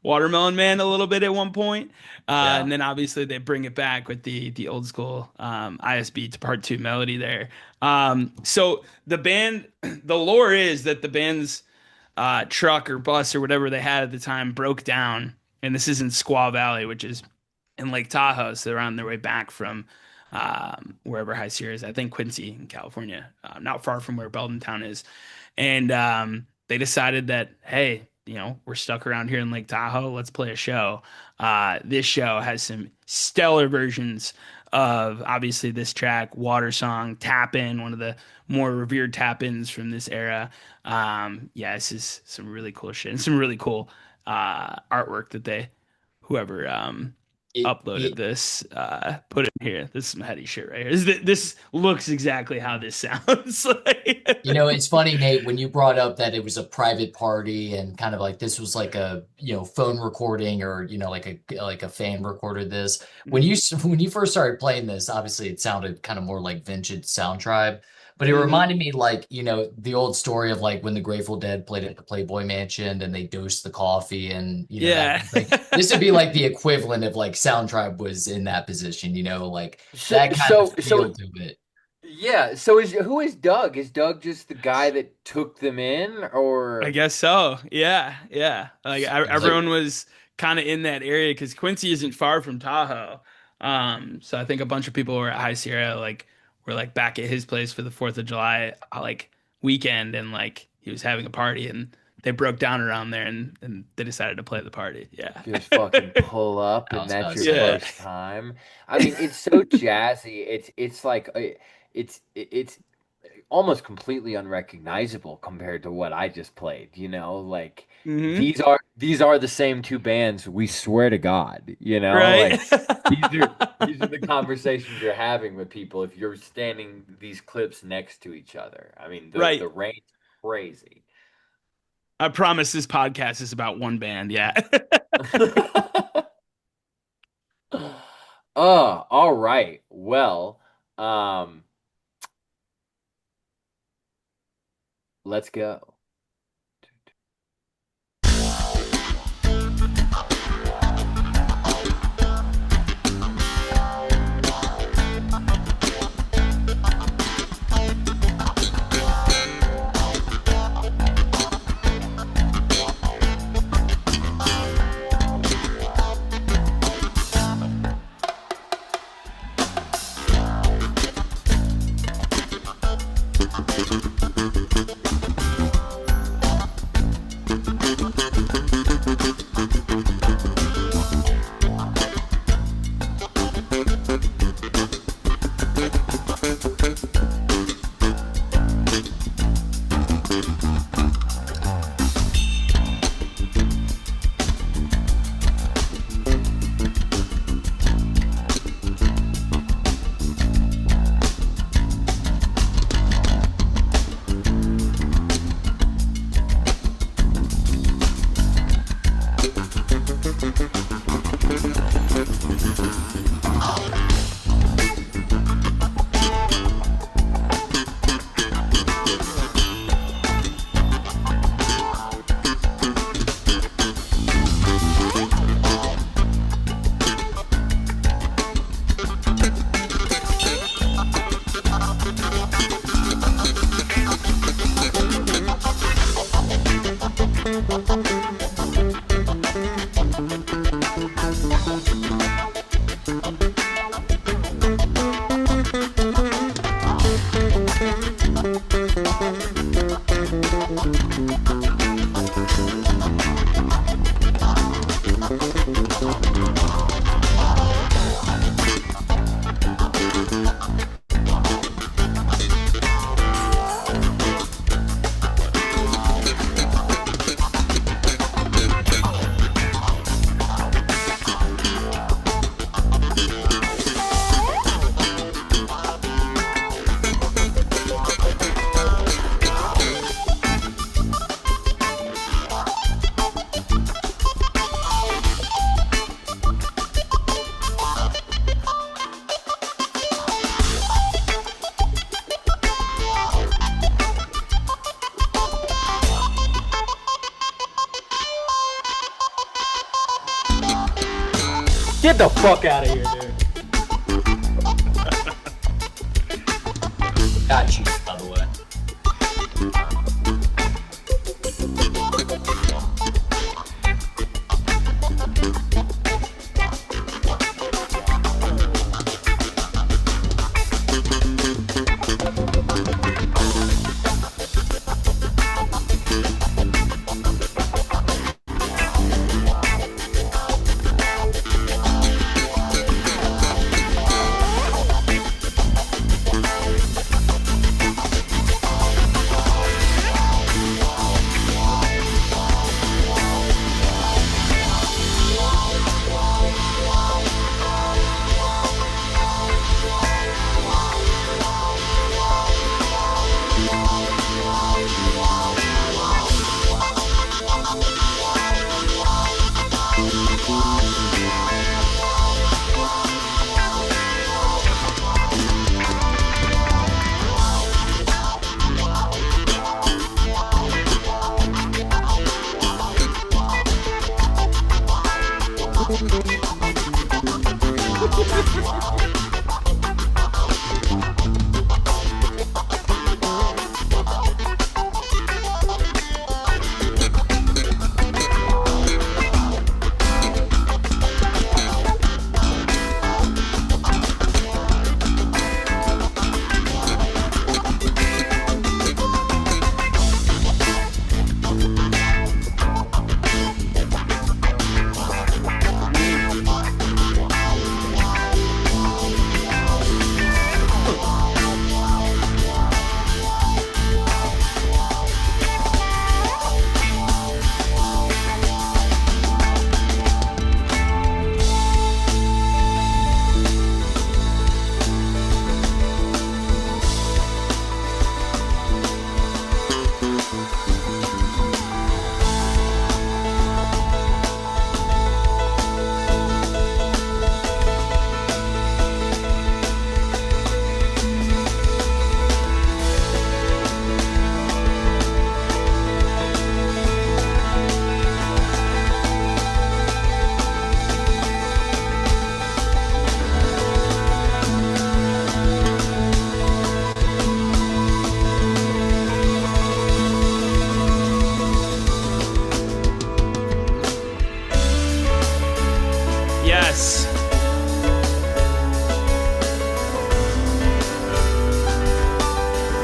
Watermelon Man a little bit at one point. Yeah. And then obviously they bring it back with the old school ISB to part 2 melody there. So the band, the lore is that the band's truck or bus or whatever they had at the time broke down. And this is in Squaw Valley, which is in Lake Tahoe. So they're on their way back from wherever High Sierra is. I think Quincy in California, not far from where Belden Town is. And they decided that, hey, we're stuck around here in Lake Tahoe. Let's play a show. This show has some stellar versions of obviously this track, Water Song, Tap In, one of the more revered tap ins from this era. This is some really cool shit and some really cool artwork that whoever uploaded this, put it in here. This is some heady shit right here. This looks exactly how this sounds like. It's funny, Nate, when you brought up that it was a private party and kind of like this was like a phone recording or like a fan recorded this. When you first started playing this, obviously it sounded kind of more like vintage Sound Tribe. But it reminded me like, the old story of like when the Grateful Dead played at the Playboy Mansion and they dosed the coffee and, this would be like the equivalent of like Sound Tribe was in that position, like that kind of feel to it. Yeah. So who is Doug? Is Doug just the guy that took them in, or? I guess so. Yeah. Yeah. Like everyone was kind of in that area because Quincy isn't far from Tahoe. So I think a bunch of people were at High Sierra, like, we're like back at his place for the 4th of July like weekend, and like he was having a party and they broke down around there and they decided to play the party. Yeah. Just fucking pull up and that's your first time. I mean, it's so jazzy. It's like it's almost completely unrecognizable compared to what I just played, like these are the same two bands, we swear to God, right? Like these are the conversations you're having with people if you're standing these clips next to each other. I mean, the range is crazy. I promise this podcast is about one band. Yeah. All right. Well, let's go. Get the fuck out of here, dude. Got you, by the way. Yes.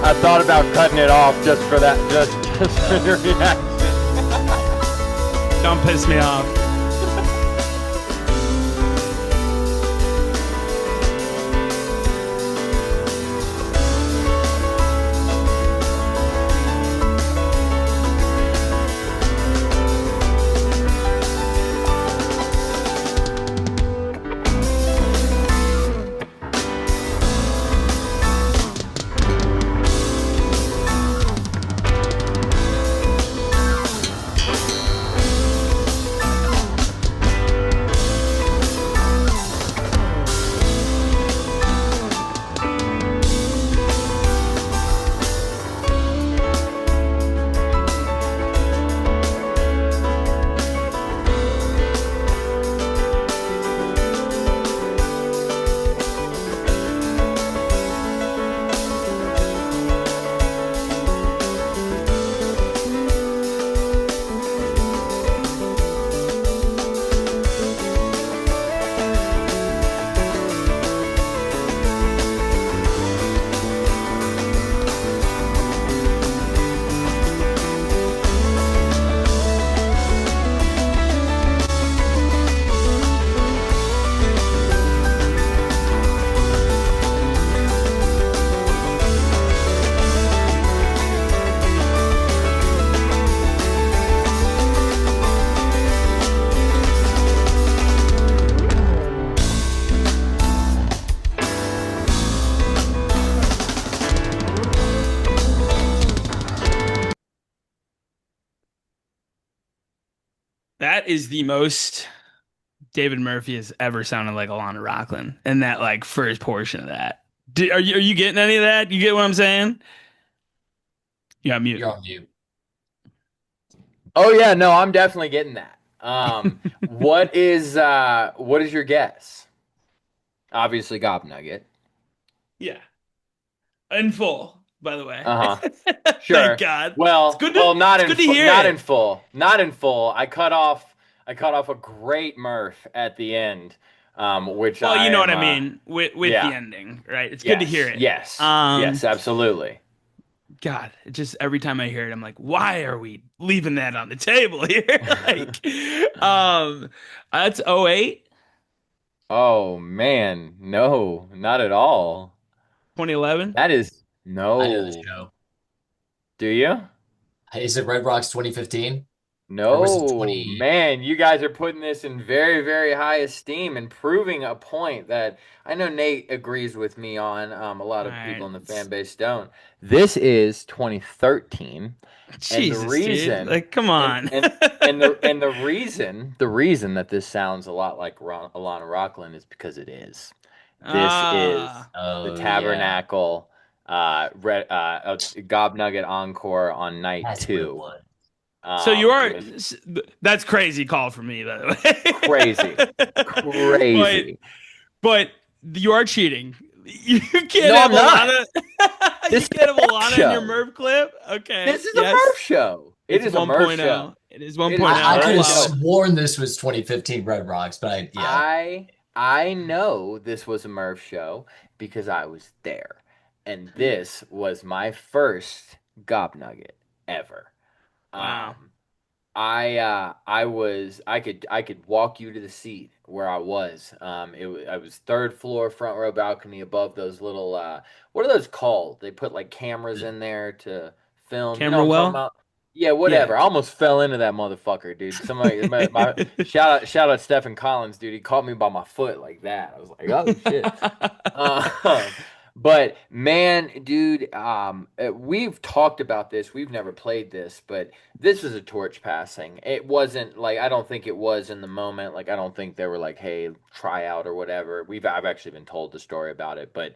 I thought about cutting it off just for that, just for your reaction. Don't piss me off. That is the most David Murphy has ever sounded like Alana Rockland in that like first portion of that. Are you getting any of that? You get what I'm saying? Yeah, mute. You're on mute. Oh yeah, no, I'm definitely getting that. What is your guess? Obviously, Gob Nugget. Yeah. In full, by the way. Uh-huh. Sure. Thank God. Well, it's good to hear not it. in full. Not in full. I cut off a great Murph at the end, which Well, I you know what am, I mean with yeah. the ending, right? It's good to hear it. Yes. Yes, absolutely. God, it just every time I hear it, I'm like, why are we leaving that on the table here? That's '08, Oh man, no, not at all. 2011. That is I know the no. show. Do you? Is it Red Rocks 2015? Or was it No, 20? man, you guys are putting this in very, very high esteem and proving a point that I know Nate agrees with me on. A lot All of people right. in the fan base don't. This is 2013, and the Jesus, dude. reason, Like, come on. the reason that this sounds a lot like Alana Rockland is because it is. This is Ah, the Oh, yeah. Tabernacle, Gob Nugget Encore on night That's what it 2. was. so you are. It was That's crazy call for me, by the way. crazy. Crazy. But you are cheating. You can't No, have I'm not. Alana. This You can't have is a Alana show. in your Murph clip. Okay. This is a Murph show. It is a Murph show. It is 1.0. It is I could have Hello. sworn this was 2015 Red Rocks, but I know this was a Murph show because I was there. And this was my first Gob Nugget ever. Wow. I could walk you to the seat where I was. I was third floor, front row balcony above those little what are those called? They put like cameras in there to film. You know Camera what I'm talking well? about? Yeah, whatever. I almost fell into that motherfucker, dude. Somebody, my shout out Stephen Collins, dude. He caught me by my foot like that. I was like, oh shit. But man, dude, we've talked about this. We've never played this, but this was a torch passing. It wasn't like I don't think it was in the moment. Like I don't think they were like, "Hey, try out" or whatever. I've actually been told the story about it, but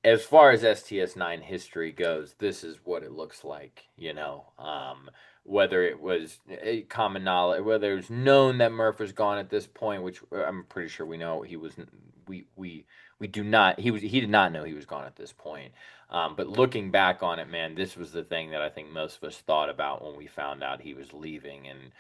as far as STS9 history goes, this is what it looks like. Whether it was a common knowledge, whether it was known that Murph was gone at this point, which I'm pretty sure we know he was. We do not. He did not know he was gone at this point. But looking back on it, man, this was the thing that I think most of us thought about when we found out he was leaving, and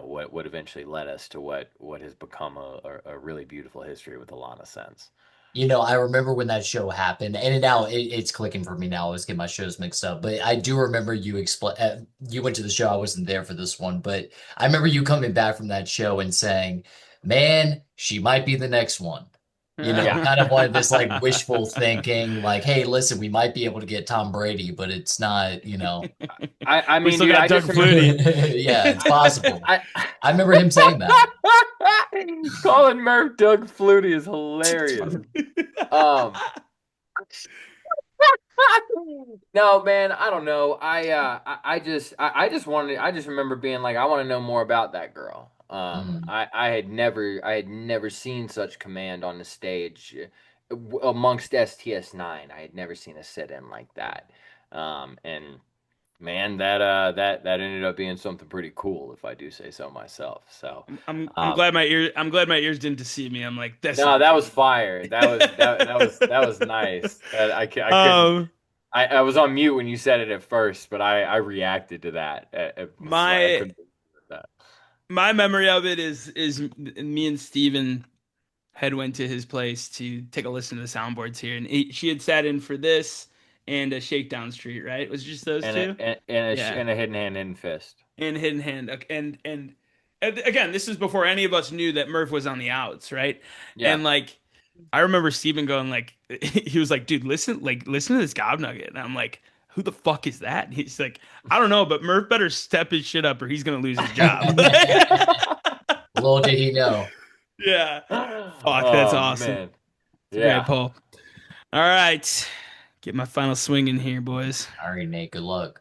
what eventually led us to what has become a really beautiful history with Alana Sense. I remember when that show happened, and now it's clicking for me now. I always get my shows mixed up, but I do remember you you went to the show. I wasn't there for this one, but I remember you coming back from that show and saying, "Man, she might be the next one." Kind of wanted this like wishful thinking, like, "Hey, listen, we might be able to get Tom Brady, but it's not." I mean, we still dude, got I Doug just remember, Flutie. Yeah, it's possible. I remember him saying that. calling Murph Doug Flutie is hilarious. No, man, I don't know. I just remember being like, I want to know more about that girl. I had never seen such command on the stage amongst STS9. I had never seen a sit-in like that. And man, that ended up being something pretty cool, if I do say so myself. So I'm glad my ears didn't deceive me. I'm like, that's no, that was fire. That was nice. I couldn't. I was on mute when you said it at first, but I reacted to that. My memory of it is me and Steven had went to his place to take a listen to the soundboards here, and she had sat in for this and a Shakedown Street, right? It was just those two? And a Hidden Hand, Hidden Fist. And Hidden Hand. And again, this is before any of us knew that Murph was on the outs, right? Yeah. And like, I remember Steven going like, he was like, dude, listen to this Gob Nugget. And I'm like, who the fuck is that? And he's like, I don't know, but Murph better step his shit up or he's going to lose his job. Little did he know. Yeah. Fuck, that's awesome. Man. Yeah. Great, Paul. All right. Get my final swing in here, boys. All right, Nate, good luck.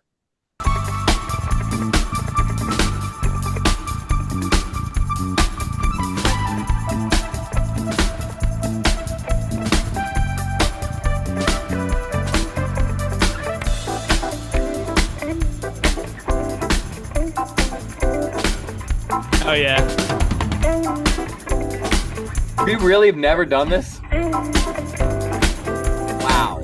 Oh, yeah. We really have never done this? Wow.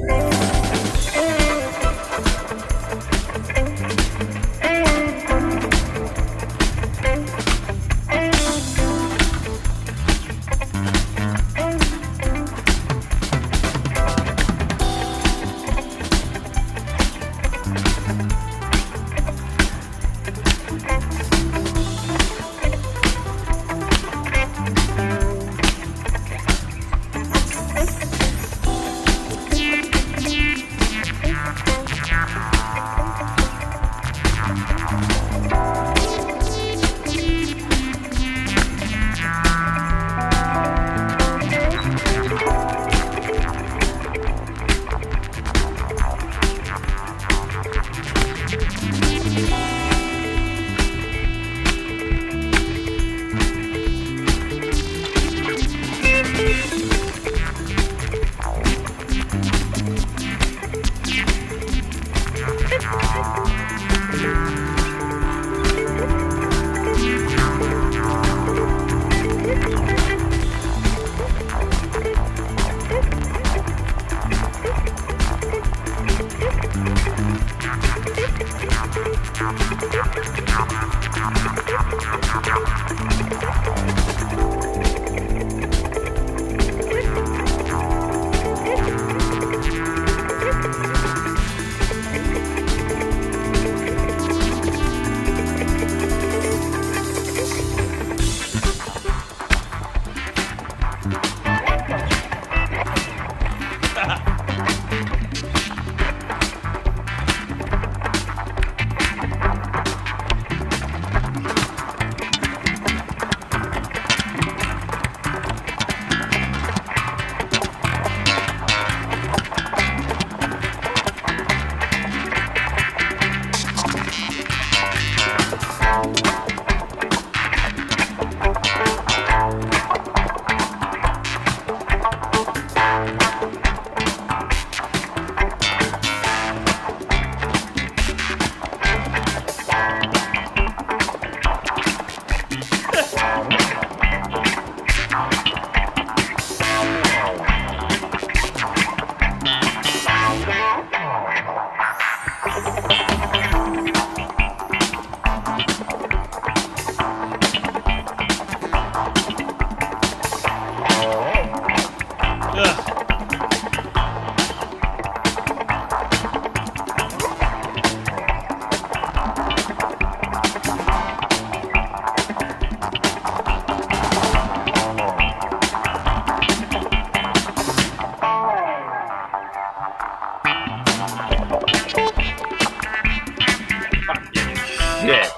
Shit.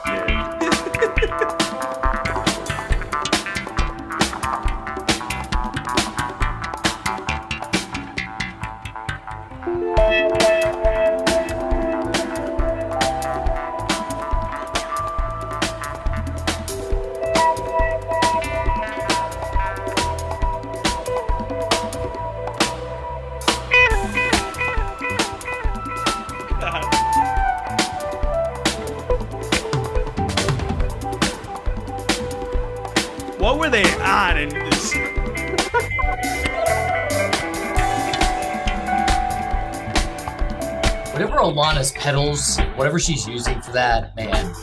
What were they on in this? Whatever Alana's pedals, whatever she's using for that, man.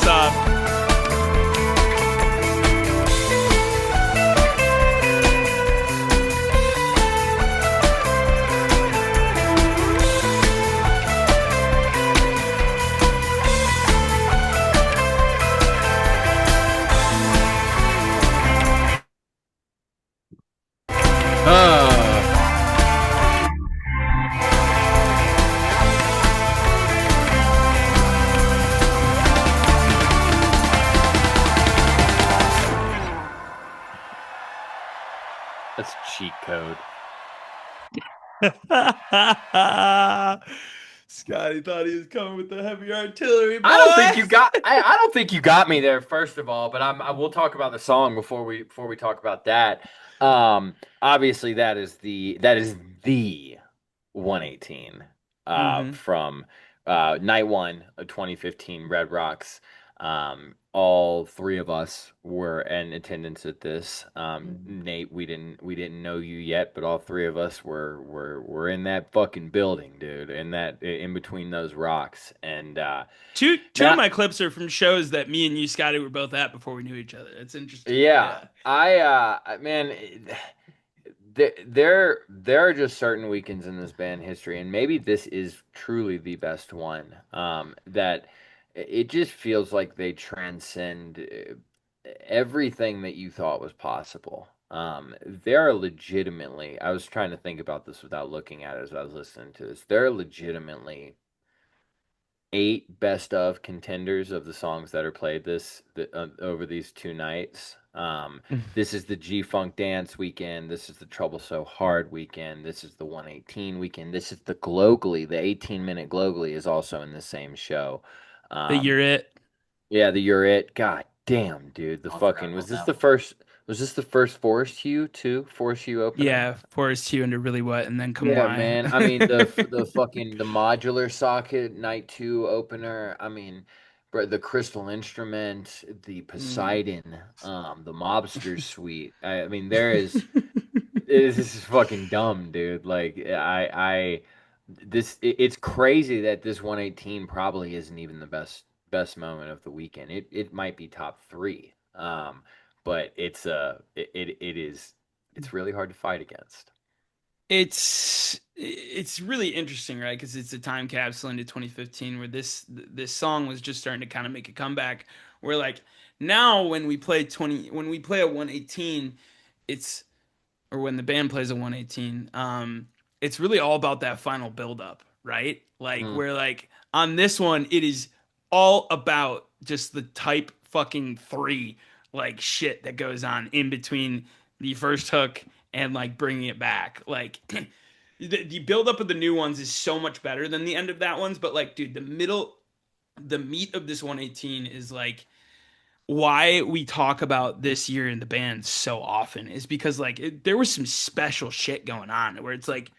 us off. That's cheat code. Scotty thought he was coming with the heavy artillery. Boy. I don't think you got. I don't think you got me there. First of all, but I will talk about the song before we talk about that. Obviously that is the 118 from night one of 2015 Red Rocks. All three of us were in attendance at this. Nate, we didn't know you yet, but all three of us were in that fucking building, dude. In between those rocks, and two of my clips are from shows that me and you, Scotty, were both at before we knew each other. It's interesting. Yeah, man. There are just certain weekends in this band history, and maybe this is truly the best one. That it just feels like they transcend everything that you thought was possible. There are legitimately, I was trying to think about this without looking at it as I was listening to this. There are legitimately 8 best of contenders of the songs that are played over these 2 nights. This is the G-Funk Dance weekend. This is the Trouble So Hard weekend. This is the 118 weekend. This is the Globally. The 18-minute Globally is also in the same show. The You're It. Yeah, the You're It. God damn, dude. The fucking was this the first Forest Hue too? Forest Hue opener? Yeah, Forest Hue into Really What, and then Come Yeah, Why. man. I mean the fucking the Modular Socket night 2 opener. I mean, the Crystal Instrument, the Poseidon, the Mobster's Suite. I mean, this is fucking dumb, dude. Like it's crazy that this 118 probably isn't even the best moment of the weekend. It might be top 3. But it's really hard to fight against. It's really interesting, right? Because it's a time capsule into 2015 where this song was just starting to kind of make a comeback. Where like now when we play a 118, or when the band plays a 118, it's really all about that final build up, right? Like where like on this one, it is all about just the type fucking 3 like shit that goes on in between the first hook and like bringing it back. Like the build up of the new ones is so much better than the end of that one's, but like dude, the meat of this 118 is like why we talk about this year in the band so often is because like there was some special shit going on where it's like,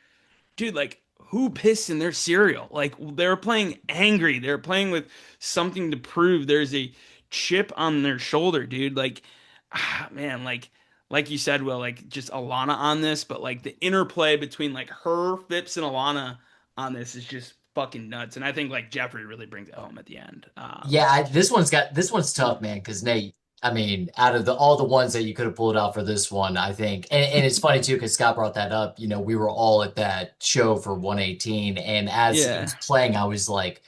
dude, like who pissed in their cereal? Like they were playing angry. They were playing with something to prove. There's a chip on their shoulder, dude. Like, man, like you said, Will, like just Alana on this, but like the interplay between like her, Phipps, and Alana on this is just fucking nuts. And I think like Jeffrey really brings it home at the end. Yeah, this one's tough, man. Because Nate, I mean, out of all the ones that you could have pulled out for this one, I think, and it's funny too because Scott brought that up. You know, we were all at that show for 118, and as it was playing, I was like,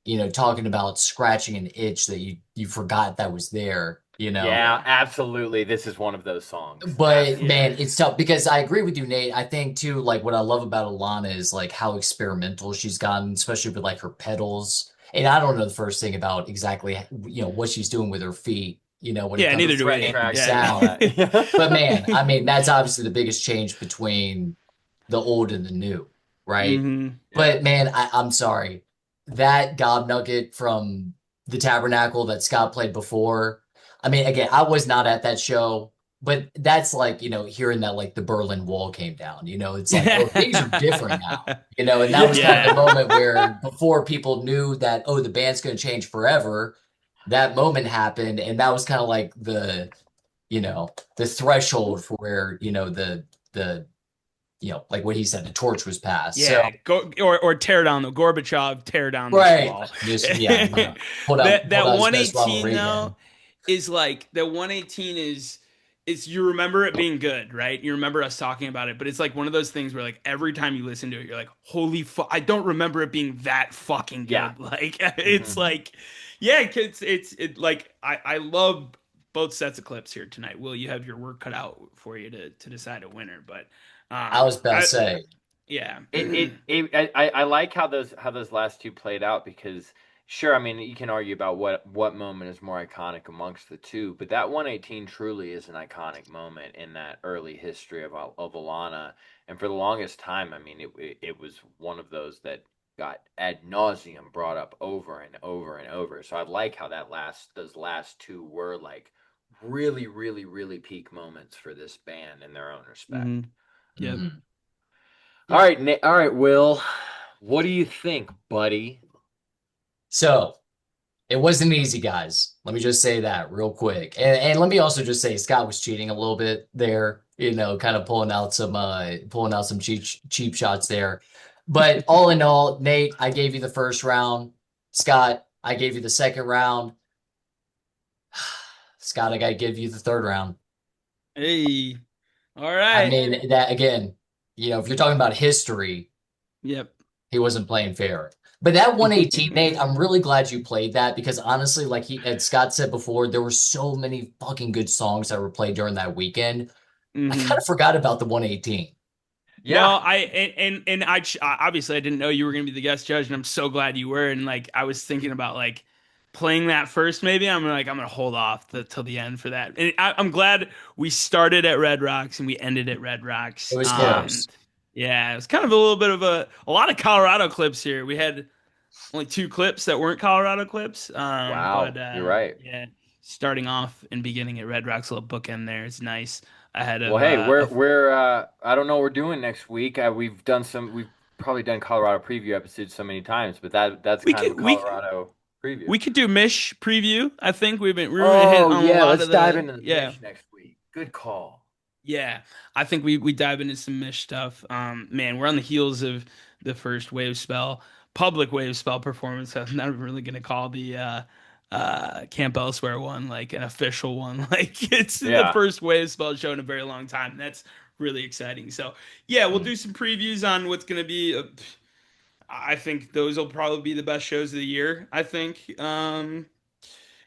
you know, talking about scratching an itch that you forgot that was there. You know? Yeah, absolutely. This is one of those songs. But man, it's tough because I agree with you, Nate. I think too, like what I love about Alana is like how experimental she's gotten, especially with like her pedals. And I don't know the first thing about exactly what she's doing with her feet. You know, when it comes neither to do we. sound. But man, I mean, that's obviously the biggest change between the old and the new, right? Mm-hmm. But man, I'm sorry, that Gob Nugget from the Tabernacle that Scott played before. I mean, again, I was not at that show, but that's like, hearing that like the Berlin Wall came down, it's like, oh, things are different now, and that was kind of the moment where before people knew that, oh, the band's going to change forever, that moment happened. And that was kind of like the threshold for where, the like what he said, the torch was passed. So Yeah, go or tear down the Gorbachev, tear down this right, wall. just pulled out That his best Ronald 118 Reagan. though is like the 118 is you remember it being good, right? You remember us talking about it, but it's like one of those things where like every time you listen to it, you're like, holy fuck, I don't remember it being that fucking good. Yeah. Like it's like, yeah, it's like I love both sets of clips here tonight. Will, you have your work cut out for you to decide a winner, but I was about to I say, yeah. I like how those last two played out because sure, I mean you can argue about what moment is more iconic amongst the two, but that 118 truly is an iconic moment in that early history of Alana, and for the longest time, I mean it was one of those that got ad nauseum brought up over and over and over. So I like how those last two were like really, really, really peak moments for this band in their own respect. Mhm. Yep. mhm. All right, all right, Will. What do you think, buddy? So it wasn't easy, guys. Let me just say that real quick. And let me also just say Scott was cheating a little bit there, kind of pulling out some cheap shots there. But all in all, Nate, I gave you the first round. Scott, I gave you the second round. Scott, I gotta give you the third round. Hey. All I right. mean, that again, if you're talking about history, Yep. he wasn't playing fair. But that 118, Nate, I'm really glad you played that because honestly, like Scott said before, there were so many fucking good songs that were played during that weekend. I kind Mhm. of forgot about the 118. Yeah. Well, obviously I didn't know you were going to be the guest judge, and I'm so glad you were. And like I was thinking about like playing that first, maybe I'm gonna hold off till the end for that. And I'm glad we started at Red Rocks and we ended at Red It Rocks. was close. Yeah, it was kind of a little bit of a lot of Colorado clips here. We had only two clips that weren't Colorado clips. But Wow, you're right. yeah, starting off and beginning at Red Rocks, a little bookend there is nice. Ahead Well, of hey, we're I don't know what we're doing next week. We've probably done Colorado preview episodes so many times, but that's we kind of could a we Colorado preview. we could do Mish preview. I think we're gonna hit Oh on a yeah, lot let's of dive the into the yeah Mish next week. Good call. yeah. I think we dive into some Mish stuff. Man, we're on the heels of the first wave spell public wave spell performance. I'm not really gonna call the Camp Elsewhere one like an official one. Like it's the Yeah. first wave spell show in a very long time. That's really exciting. So yeah, we'll do some previews on what's gonna be. I think those will probably be the best shows of the year. I think.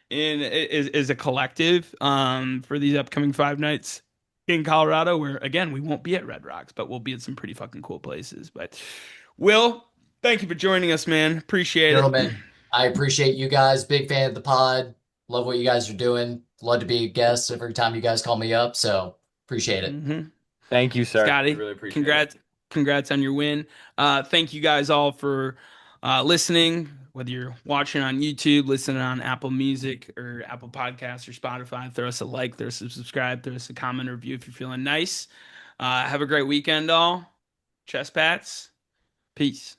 In is a collective for these upcoming 5 nights in Colorado, where again we won't be at Red Rocks, but we'll be at some pretty fucking cool places. But Will, thank you for joining us, man. Appreciate it. Gentlemen, I appreciate you guys. Big fan of the pod. Love what you guys are doing. Love to be a guest every time you guys call me up. So appreciate it. hmm Thank you, sir. We Scotty, really appreciate it. congrats on your win. Thank you guys all for listening. Whether you're watching on YouTube, listening on Apple Music or Apple Podcasts or Spotify, throw us a like, throw us a subscribe, throw us a comment or review if you're feeling nice. Have a great weekend, all. Chest pats. Peace.